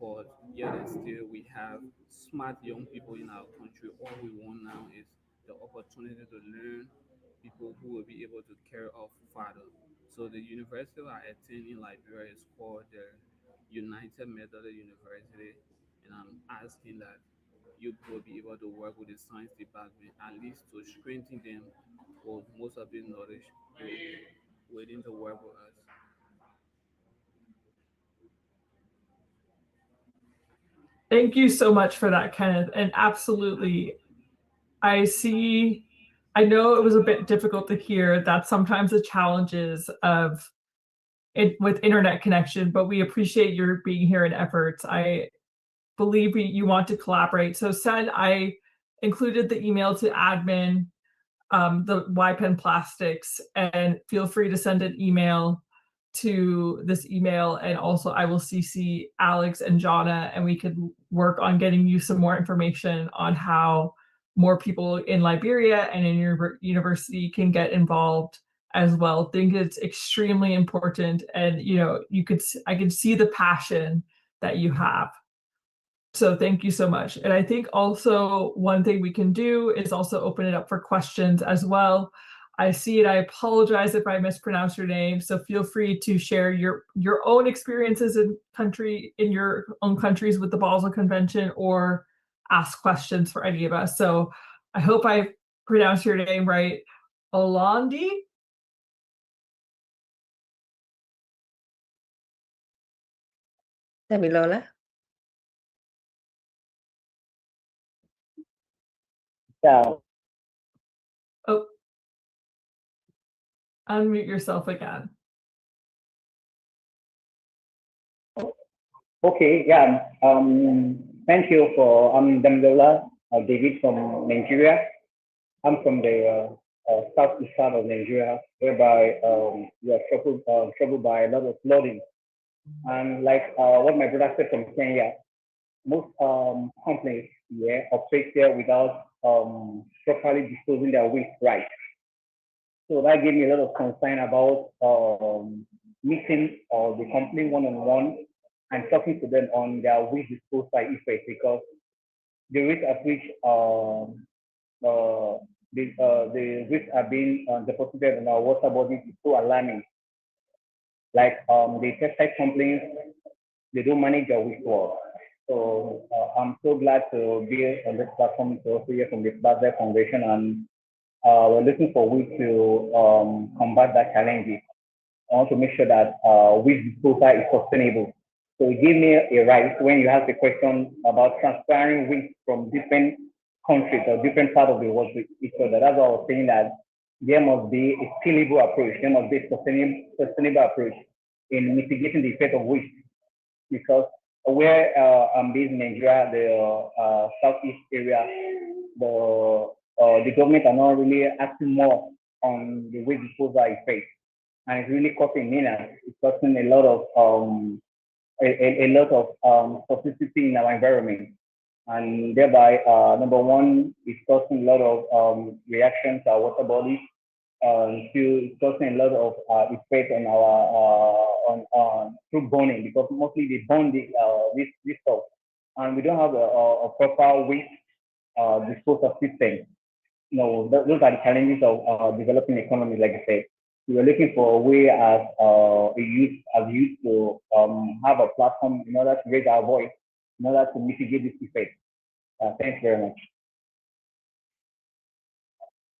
S5: but yet and still we have smart young people in our country. All we want now is the opportunity to learn, people who will be able to care of father. So the university I attend in Liberia is called the United Methodist University, and I'm asking that you will be able to work with the science department at least to strengthen them for most of the knowledge within the work with us.
S1: Thank you so much for that, Kenneth. And absolutely, I know it was a bit difficult to hear that sometimes the challenges of it with internet connection, but we appreciate your being here and efforts. I believe you want to collaborate. So Sen, I included the email to admin, the YPAN plastics, and feel free to send an email to this email, and also I will CC Alex and Jonna, and we could work on getting you some more information on how more people in Liberia and in your university can get involved as well. I think it's extremely important, and I can see the passion that you have. So thank you so much. And I think also one thing we can do is also open it up for questions as well. I see it. I apologize if I mispronounce your name. So feel free to share your own experiences in your own countries with the Basel Convention, or ask questions for any of us. So I hope I pronounced your name right. Olandi?
S2: Damilola?
S6: Yeah.
S1: Oh, unmute yourself again.
S6: Okay. Yeah. Thank you for. I'm Damdola David from Nigeria. I'm from the southeast side of Nigeria, whereby we are troubled by a lot of flooding. And like what my brother said from Kenya, most companies operate here without properly disposing their waste right. So that gave me a lot of concern about meeting the company one-on-one and talking to them on their waste disposal effect, because the rate at which the risks are being deposited in our water bodies is so alarming. Like the textile companies, they don't manage their wastewater. So I'm so glad to be on this platform to also hear from the Basel Convention, and we're looking for ways to combat that challenge. I want to make sure that waste disposal is sustainable. So it gave me a right when you ask the question about transferring waste from different countries or different parts of the world to each other. That's why I was saying that there must be a scalable approach. There must be a sustainable approach in mitigating the effect of waste. Because where I'm based in Nigeria, the southeast area, the government are not really acting more on the waste disposal effect, and it's really causing menace. It's causing a lot of toxicity in our environment, and thereby, number one, it's causing a lot of reactions to our water bodies. It's causing a lot of effect on our through burning, because mostly they burn this stuff, and we don't have a proper waste disposal system. Those are the challenges of developing economies, like I said. We are looking for a way as youth to have a platform in order to raise our voice, in order to mitigate this effect. Thanks very much.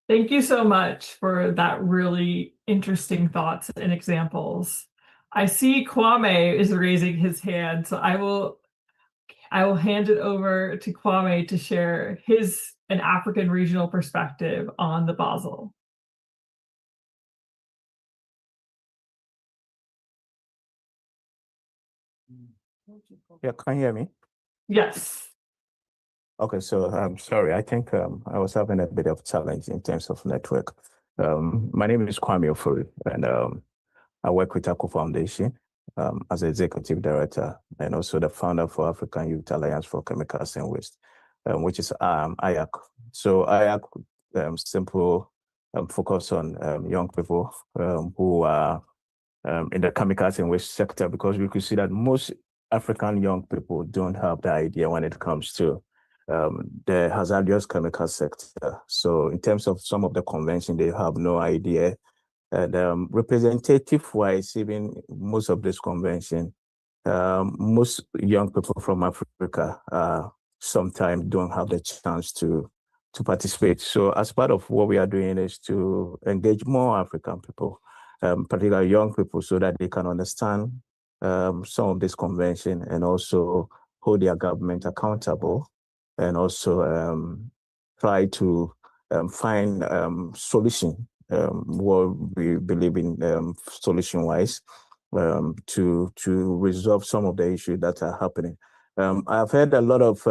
S1: Thank you so much for that really interesting thoughts and examples. I see Kwame is raising his hand, so I will hand it over to Kwame to share an African regional perspective on the Basel.
S7: Yeah, can you hear me?
S1: Yes.
S7: Okay, so I'm sorry. I think I was having a bit of challenge in terms of network. My name is Kwame Ofori, and I work with ACO Foundation as executive director, and also the founder for African Youth Alliance for Chemicals and Waste, which is IAC. So IAC simple focus on young people who are in the chemicals and waste sector, because we could see that most African young people don't have the idea when it comes to the hazardous chemical sector. So in terms of some of the convention, they have no idea. And representative-wise, even most of this convention, most young people from Africa sometimes don't have the chance to participate. So as part of what we are doing is to engage more African people, particularly young people, so that they can understand some of this convention and also hold their government accountable, and also try to find solution, what we believe in solution-wise, to resolve some of the issues that are happening. I've heard a lot of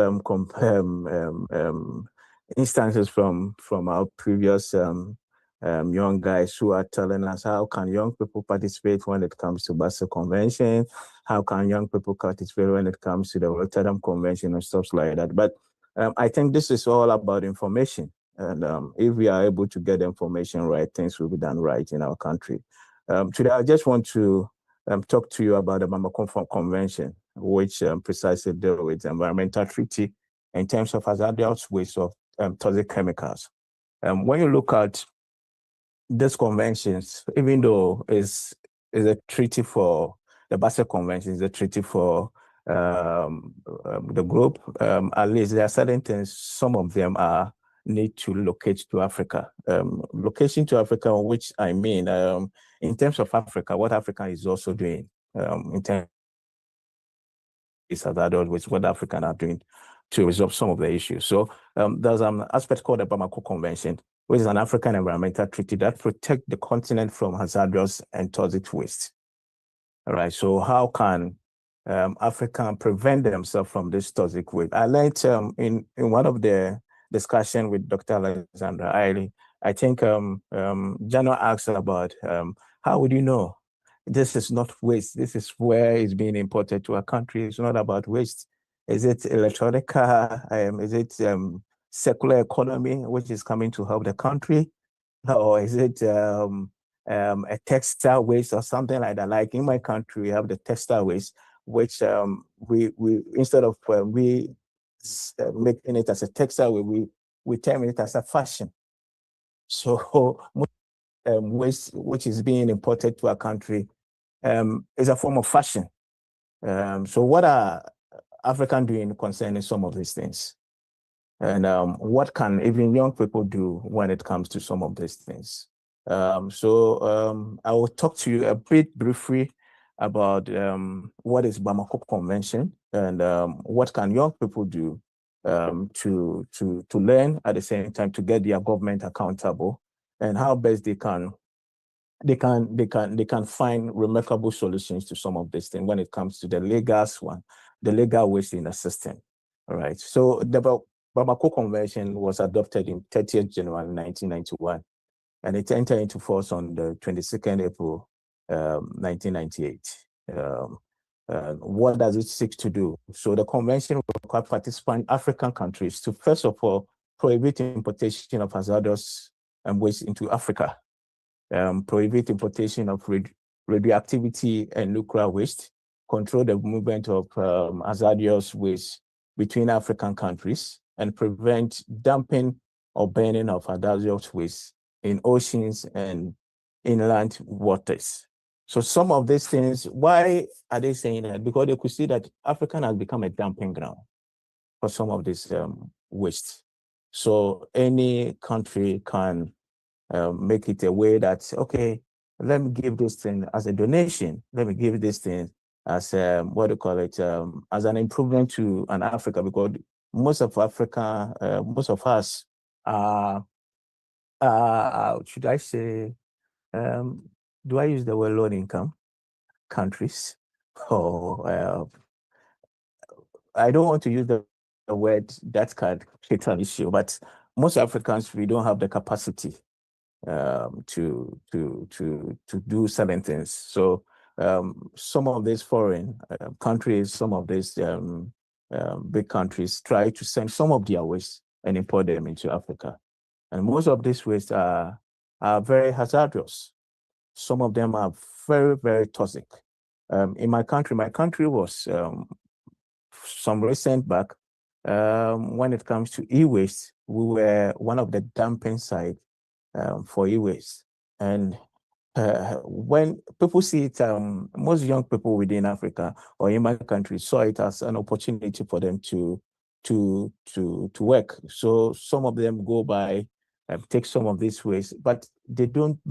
S7: instances from our previous young guys who are telling us, how can young people participate when it comes to Basel Convention? How can young people participate when it comes to the Rotterdam Convention and stuff like that? But I think this is all about information. And if we are able to get the information right, things will be done right in our country. Today, I just want to talk to you about the Bamako Convention, which precisely deals with the environmental treaty in terms of hazardous waste of toxic chemicals. When you look at these conventions, even though it's a treaty for the Basel Convention, is a treaty for the group, at least there are certain things, some of them need to locate to Africa. Location to Africa, which I mean, in terms of Africa, what Africa is also doing in terms of hazardous waste, what Africans are doing to resolve some of the issues. So there's an aspect called the Bamako Convention, which is an African environmental treaty that protects the continent from hazardous and toxic waste. All right, so how can Africa prevent themselves from this toxic waste? I learned in one of the discussion with Dr. Alexandra Ailey, I think Jano asked about how would you know this is not waste? This is where it's being imported to a country. It's not about waste. Is it electronic car? Is it circular economy, which is coming to help the country? Or is it a textile waste or something like that? Like in my country, we have the textile waste, which we instead of making it as a textile, we term it as a fashion. So waste which is being imported to our country is a form of fashion. So what are Africans doing concerning some of these things? And what can even young people do when it comes to some of these things? I will talk to you a bit briefly about what is Bamako Convention and what can young people do to learn at the same time to get their government accountable, and how best they can find remarkable solutions to some of these things when it comes to the legal waste in the system. All right. So the Bamako Convention was adopted in 30th January 1991, and it entered into force on the 22nd April 1998. What does it seek to do? So the convention requires participant African countries to, first of all, prohibit importation of hazardous waste into Africa, prohibit importation of radioactivity and nuclear waste, control the movement of hazardous waste between African countries, and prevent dumping or burning of hazardous waste in oceans and inland waters. So some of these things, why are they saying that? Because they could see that Africa has become a dumping ground for some of this waste. So any country can make it a way that, okay, let me give this thing as a donation. Let me give this thing as what do you call it, as an improvement to an Africa, because most of Africa, most of us are, should I say, do I use the word low income countries? Or I don't want to use the word that can create an issue, but most Africans, we don't have the capacity to do certain things. So some of these foreign countries, some of these big countries try to send some of their waste and import them into Africa. And most of these waste are very hazardous. Some of them are very, very toxic. In my country was some recent back, when it comes to e-waste, we were one of the dumping sites for e-waste. And when people see it, most young people within Africa or in my country saw it as an opportunity for them to work. So some of them go by, take some of this waste, but they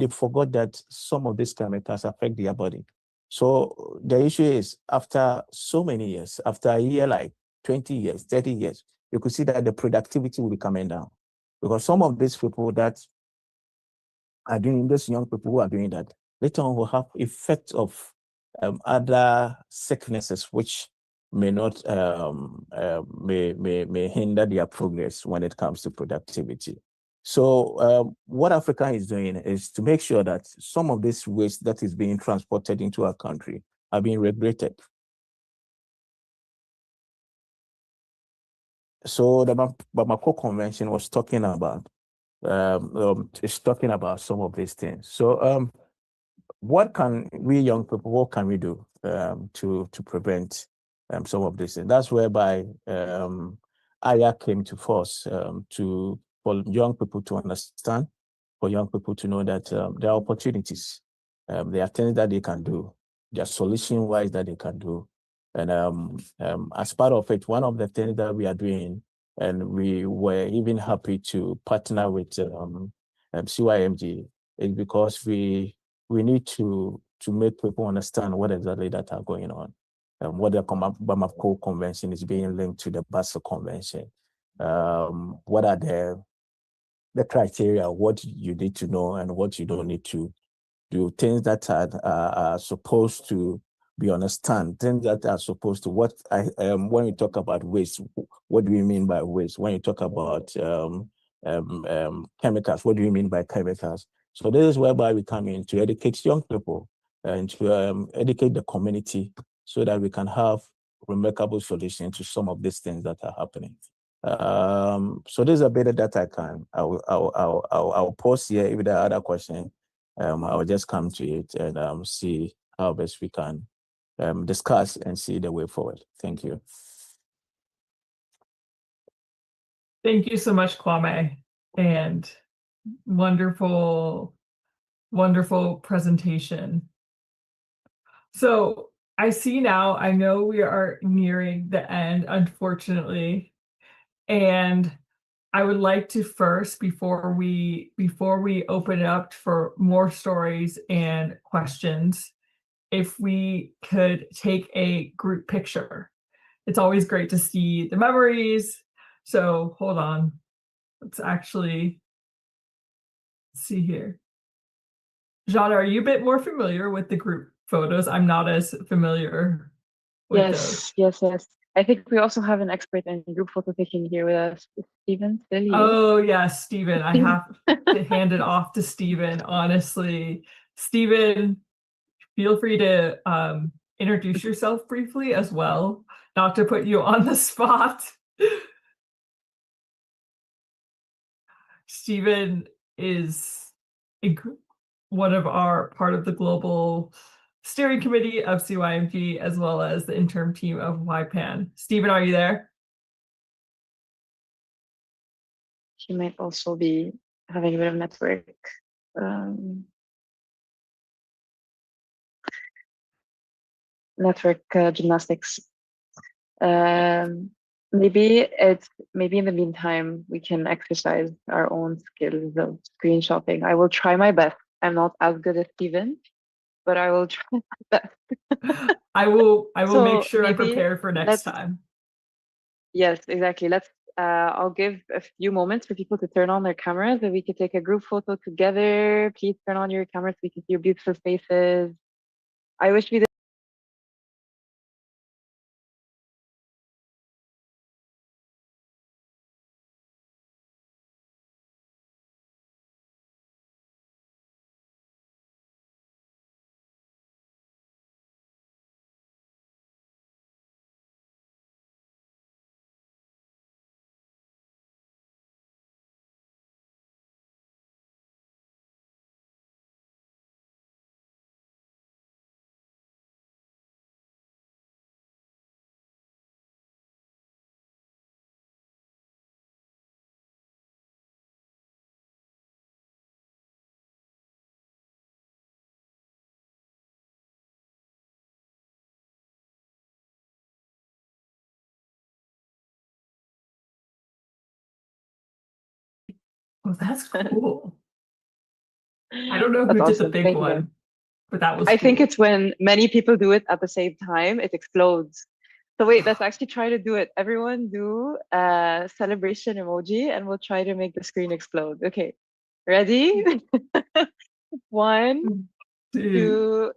S7: forgot that some of these chemicals affect their body. So the issue is, after so many years, after a year like 20 years, 30 years, you could see that the productivity will be coming down, because some of these people that are doing, those young people who are doing that, later on will have effects of other sicknesses which may not may hinder their progress when it comes to productivity. So what Africa is doing is to make sure that some of this waste that is being transported into our country are being regulated. So the Bamako Convention was talking about it's talking about some of these things. So what can we young people, what can we do to prevent some of this? And that's whereby IIA came to force for young people to understand, for young people to know that there are opportunities, there are things that they can do, there are solution-wise that they can do. And as part of it, one of the things that we are doing, and we were even happy to partner with CYMG, is because we need to make people understand what exactly that are going on, what the Bamako Convention is being linked to the Basel Convention. What are the criteria, what you need to know and what you don't need to do, things that are supposed to be understand, things that are supposed to, when we talk about waste, what do we mean by waste? When you talk about chemicals, what do you mean by chemicals? So this is whereby we come in to educate young people and to educate the community so that we can have remarkable solutions to some of these things that are happening. So this is a bit that I can. I'll pause here. If there are other questions, I'll just come to it and see how best we can discuss and see the way forward. Thank you.
S1: Thank you so much, Kwame. And Wonderful, wonderful presentation. So I see now, I know we are nearing the end, unfortunately. And I would like to first, before we open it up for more stories and questions, if we could take a group picture. It's always great to see the memories. So hold on. Let's actually see here. Jana, are you a bit more familiar with the group photos? I'm not as familiar with those.
S3: Yes. I think we also have an expert in group photo taking here with us, Stephen.
S1: Oh, yes, Stephen. I have to hand it off to Stephen, honestly. Stephen, feel free to introduce yourself briefly as well, not to put you on the spot. Stephen is one of our part of the global steering committee of CYMG, as well as the interim team of YPAN. Stephen, are you there?
S3: She might also be having a bit of network gymnastics. Maybe in the meantime we can exercise our own skills of screenshotting. I will try my best. I'm not as good as Steven, but I will try my best.
S1: I will
S3: So
S1: make sure I
S3: maybe
S1: prepare for next time.
S3: Yes, exactly. I'll give a few moments for people to turn on their cameras and we could take a group photo together. Please turn on your cameras so we can see your beautiful faces. I wish we did.
S1: Oh, that's cool. I don't know who
S3: That's
S1: did the
S3: awesome.
S1: big
S3: Thank you,
S1: one,
S3: guys.
S1: but that was
S3: I
S1: cool.
S3: think it's when many people do it at the same time, it explodes. So wait, let's actually try to do it. Everyone do a celebration emoji and we'll try to make the screen explode. Okay, ready? 1, 2,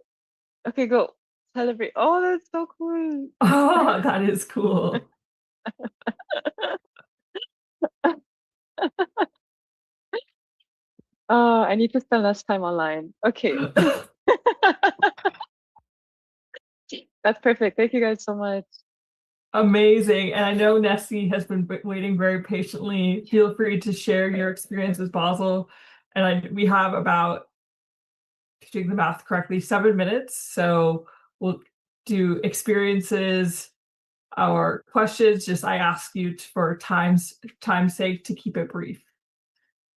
S3: okay, go. Celebrate. Oh, that's so cool.
S1: Oh, that is cool.
S3: I need to spend less time online. Okay. That's perfect. Thank you guys so much.
S1: Amazing. And I know Nessie has been waiting very patiently. Feel free to share your experience with Basel. And we have about, doing the math correctly, 7 minutes. So we'll do experiences, our questions. Just I ask you for time's sake to keep it brief.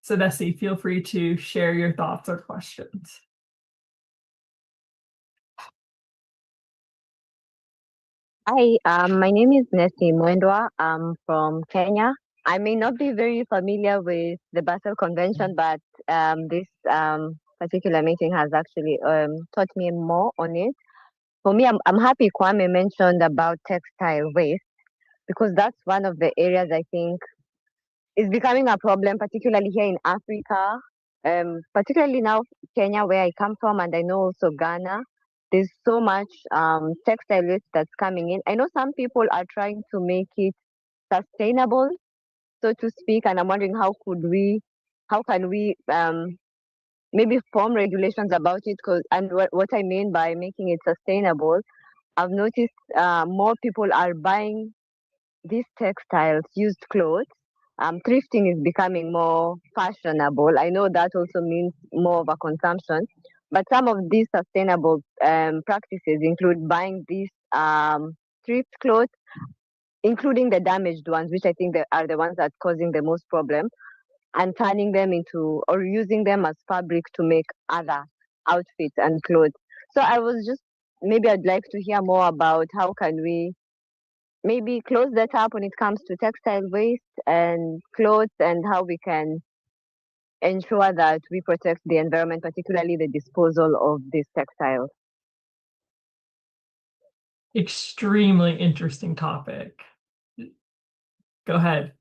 S1: So Nessie, feel free to share your thoughts or questions.
S8: Hi, my name is Nessie Mwendwa. I'm from Kenya. I may not be very familiar with the Basel Convention, but this particular meeting has actually taught me more on it. For me, I'm happy Kwame mentioned about textile waste because that's one of the areas I think is becoming a problem, particularly here in Africa, particularly now Kenya, where I come from, and I know also Ghana. There's so much textile waste that's coming in. I know some people are trying to make it sustainable, so to speak, and I'm wondering how can we maybe form regulations about it? And what I mean by making it sustainable, I've noticed more people are buying these textiles, used clothes. Thrifting is becoming more fashionable. I know that also means more of a consumption, but some of these sustainable practices include buying these thrift clothes, including the damaged ones, which I think are the ones that's causing the most problem. and turning them into or using them as fabric to make other outfits and clothes. So I was just maybe I'd like to hear more about how can we maybe close that up when it comes to textile waste and clothes, and how we can ensure that we protect the environment, particularly the disposal of these textiles.
S1: Extremely interesting topic. Go ahead.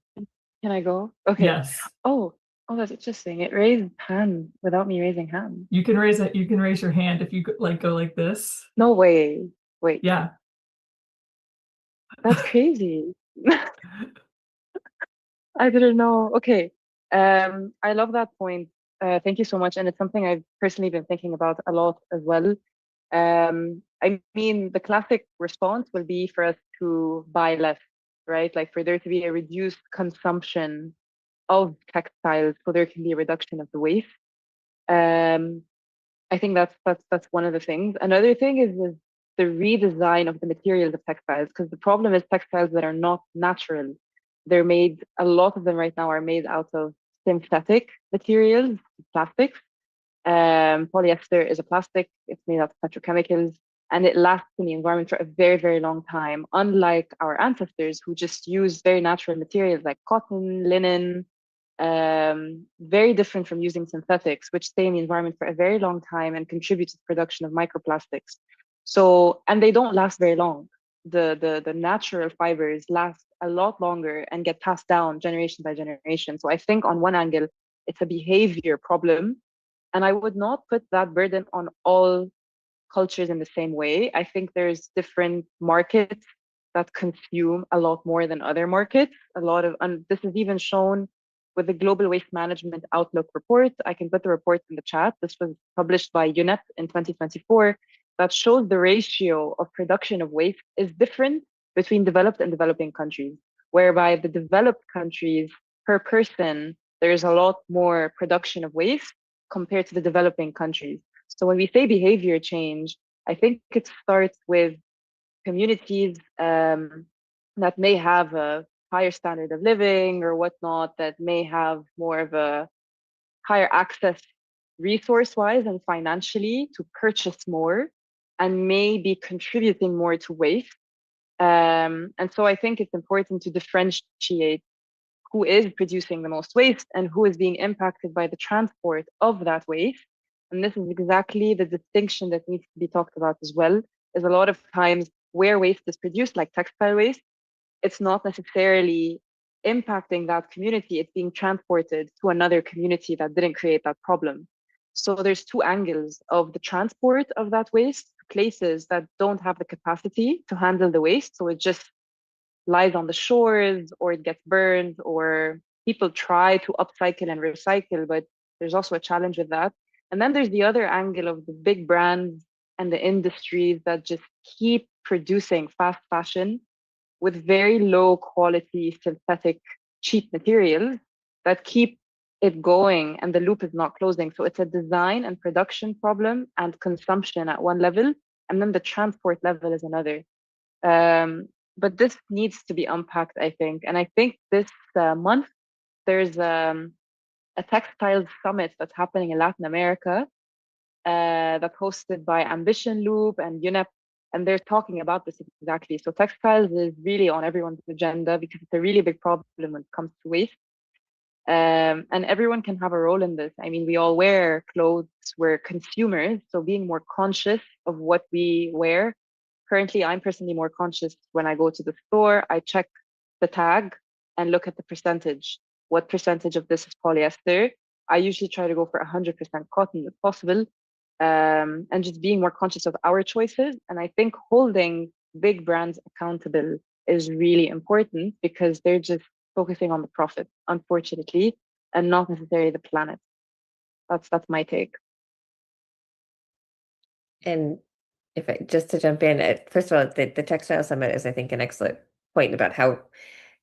S3: Can I go? Okay.
S1: Yes.
S3: Oh, that's interesting. It raised hand without me raising hand.
S1: You can raise it. You can raise your hand if you like go like this.
S3: No way. Wait.
S1: Yeah.
S3: That's crazy. I didn't know. Okay. I love that point. Thank you so much. And it's something I've personally been thinking about a lot as well. I mean, the classic response will be for us to buy less, right? Like for there to be a reduced consumption of textiles, so there can be a reduction of the waste. I think that's one of the things. Another thing is the redesign of the materials of textiles, because the problem is textiles that are not natural. They're made, a lot of them right now are made out of synthetic materials, plastics. Polyester is a plastic, it's made out of petrochemicals, and it lasts in the environment for a very, very long time, unlike our ancestors who just used very natural materials like cotton, linen, very different from using synthetics, which stay in the environment for a very long time and contribute to the production of microplastics. So, and they don't last very long. The natural fibers last a lot longer and get passed down generation by generation. So I think on one angle, it's a behavior problem. And I would not put that burden on all cultures in the same way. I think there's different markets that consume a lot more than other markets. And this is even shown with the Global Waste Management Outlook report. I can put the report in the chat. This was published by UNEP in 2024 that shows the ratio of production of waste is different between developed and developing countries, whereby the developed countries per person, there's a lot more production of waste compared to the developing countries. So when we say behavior change, I think it starts with communities that may have a higher standard of living or whatnot, that may have more of a higher access resource-wise and financially to purchase more and may be contributing more to waste. And so I think it's important to differentiate who is producing the most waste and who is being impacted by the transport of that waste. And this is exactly the distinction that needs to be talked about as well, is a lot of times where waste is produced, like textile waste, it's not necessarily impacting that community, it's being transported to another community that didn't create that problem. So there's two angles of the transport of that waste, places that don't have the capacity to handle the waste. So it just lies on the shores or it gets burned, or people try to upcycle and recycle, but there's also a challenge with that. And then there's the other angle of the big brands and the industries that just keep producing fast fashion with very low quality synthetic cheap materials that keep it going, and the loop is not closing. So it's a design and production problem and consumption at one level, and then the transport level is another. But this needs to be unpacked, I think. And I think this month there's a textiles summit that's happening in Latin America that's hosted by Ambition Loop and UNEP, and they're talking about this exactly. So textiles is really on everyone's agenda because it's a really big problem when it comes to waste. And everyone can have a role in this. I mean, we all wear clothes, we're consumers, so being more conscious of what we wear. Currently, I'm personally more conscious when I go to the store, I check the tag and look at the percentage. What percentage of this is polyester? I usually try to go for 100% cotton if possible, and just being more conscious of our choices. And I think holding big brands accountable is really important because they're just focusing on the profit, unfortunately, and not necessarily the planet. That's my take.
S2: And just to jump in, first of all, the textile summit is, I think, an excellent point about how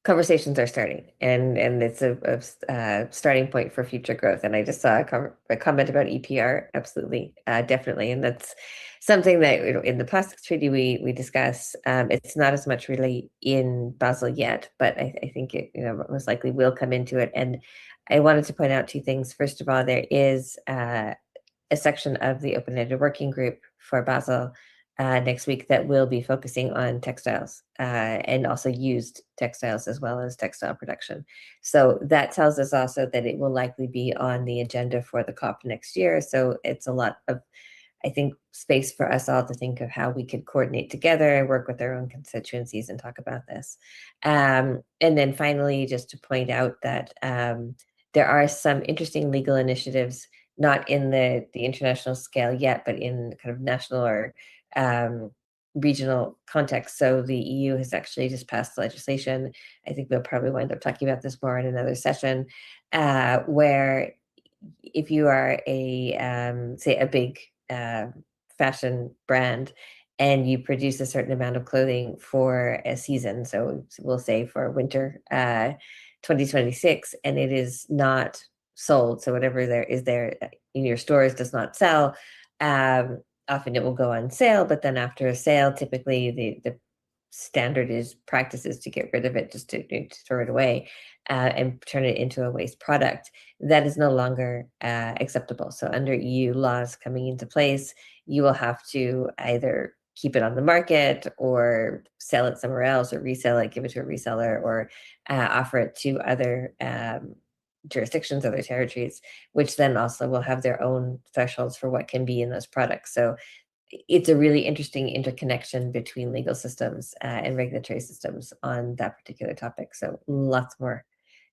S2: conversations are starting, and it's a starting point for future growth. And I just saw a comment about EPR. Absolutely, definitely, and that's something that in the plastics treaty we discuss. It's not as much really in Basel yet, but I think it most likely will come into it. And I wanted to point out two things. First of all, there is a section of the open-ended working group for Basel next week that will be focusing on textiles and also used textiles as well as textile production. So that tells us also that it will likely be on the agenda for the COP next year. So it's a lot of, I think, space for us all to think of how we could coordinate together and work with our own constituencies and talk about this. And then finally, just to point out that there are some interesting legal initiatives, not in the international scale yet, but in kind of national or regional context. So the EU has actually just passed legislation. I think we'll probably wind up talking about this more in another session, where if you are say a big fashion brand and you produce a certain amount of clothing for a season, so we'll say for winter 2026, and it is not sold, so whatever there is there in your stores does not sell, often it will go on sale, but then after a sale, typically the standard practice is to get rid of it, just to throw it away and turn it into a waste product. That is no longer acceptable. So under EU laws coming into place, you will have to either keep it on the market or sell it somewhere else, or resell it, give it to a reseller, or offer it to other jurisdictions, other territories, which then also will have their own thresholds for what can be in those products. So it's a really interesting interconnection between legal systems and regulatory systems on that particular topic. So lots more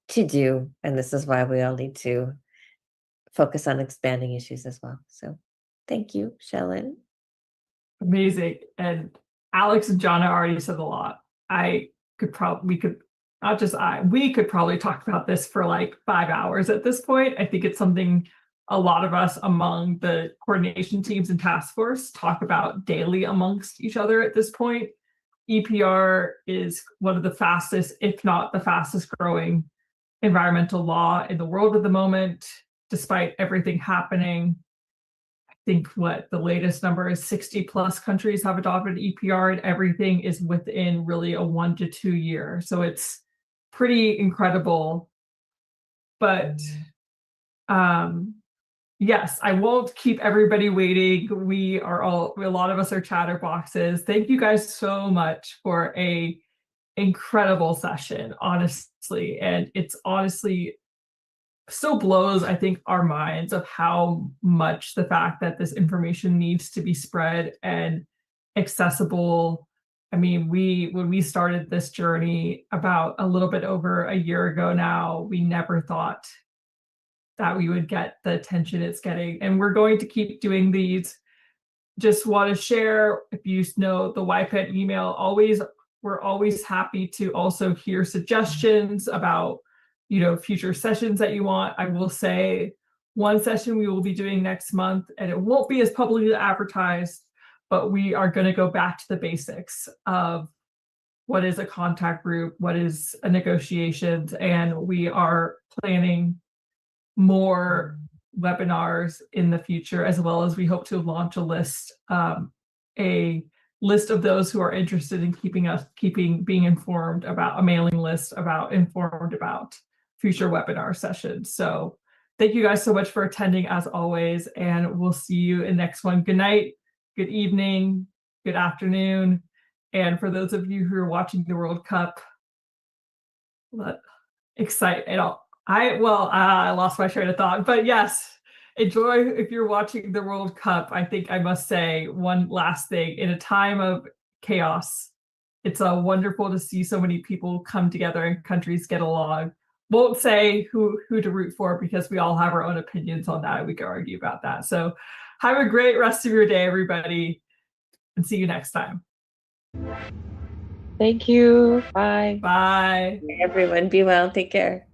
S2: to do. And this is why we all need to focus on expanding issues as well. So thank you, Shellen.
S1: Amazing. And Alex and Jana already said a lot. We could probably talk about this for like 5 hours at this point. I think it's something a lot of us among the coordination teams and task force talk about daily amongst each other at this point. EPR is one of the fastest, if not the fastest growing environmental law in the world at the moment, despite everything happening. I think what the latest number is, 60 plus countries have adopted EPR, and everything is within really a 1 to 2 year. So it's pretty incredible. But yes, I won't keep everybody waiting. A lot of us are chatterboxes. Thank you guys so much for a incredible session, honestly. And it's honestly still blows, I think, our minds of how much the fact that this information needs to be spread and accessible. I mean, when we started this journey about a little bit over a year ago now, we never thought that we would get the attention it's getting. And we're going to keep doing these. Just want to share, if you know the YPAN email, we're always happy to also hear suggestions about future sessions that you want. I will say one session we will be doing next month, and it won't be as publicly advertised, but we are going to go back to the basics of what is a contact group, what is a negotiations, and we are planning more webinars in the future, as well as we hope to launch a list of those who are interested in being informed about a mailing list informed about future webinar sessions. So thank you guys so much for attending as always, and we'll see you in the next one. Good night, good evening, good afternoon. And for those of you who are watching the World Cup, I lost my train of thought, but yes, enjoy if you're watching the World Cup. I think I must say one last thing. In a time of chaos, it's wonderful to see so many people come together and countries get along. Won't say who to root for, because we all have our own opinions on that. We can argue about that. So have a great rest of your day, everybody, and see you next time.
S3: Thank you. Bye.
S1: Bye.
S2: Everyone, be well. Take care.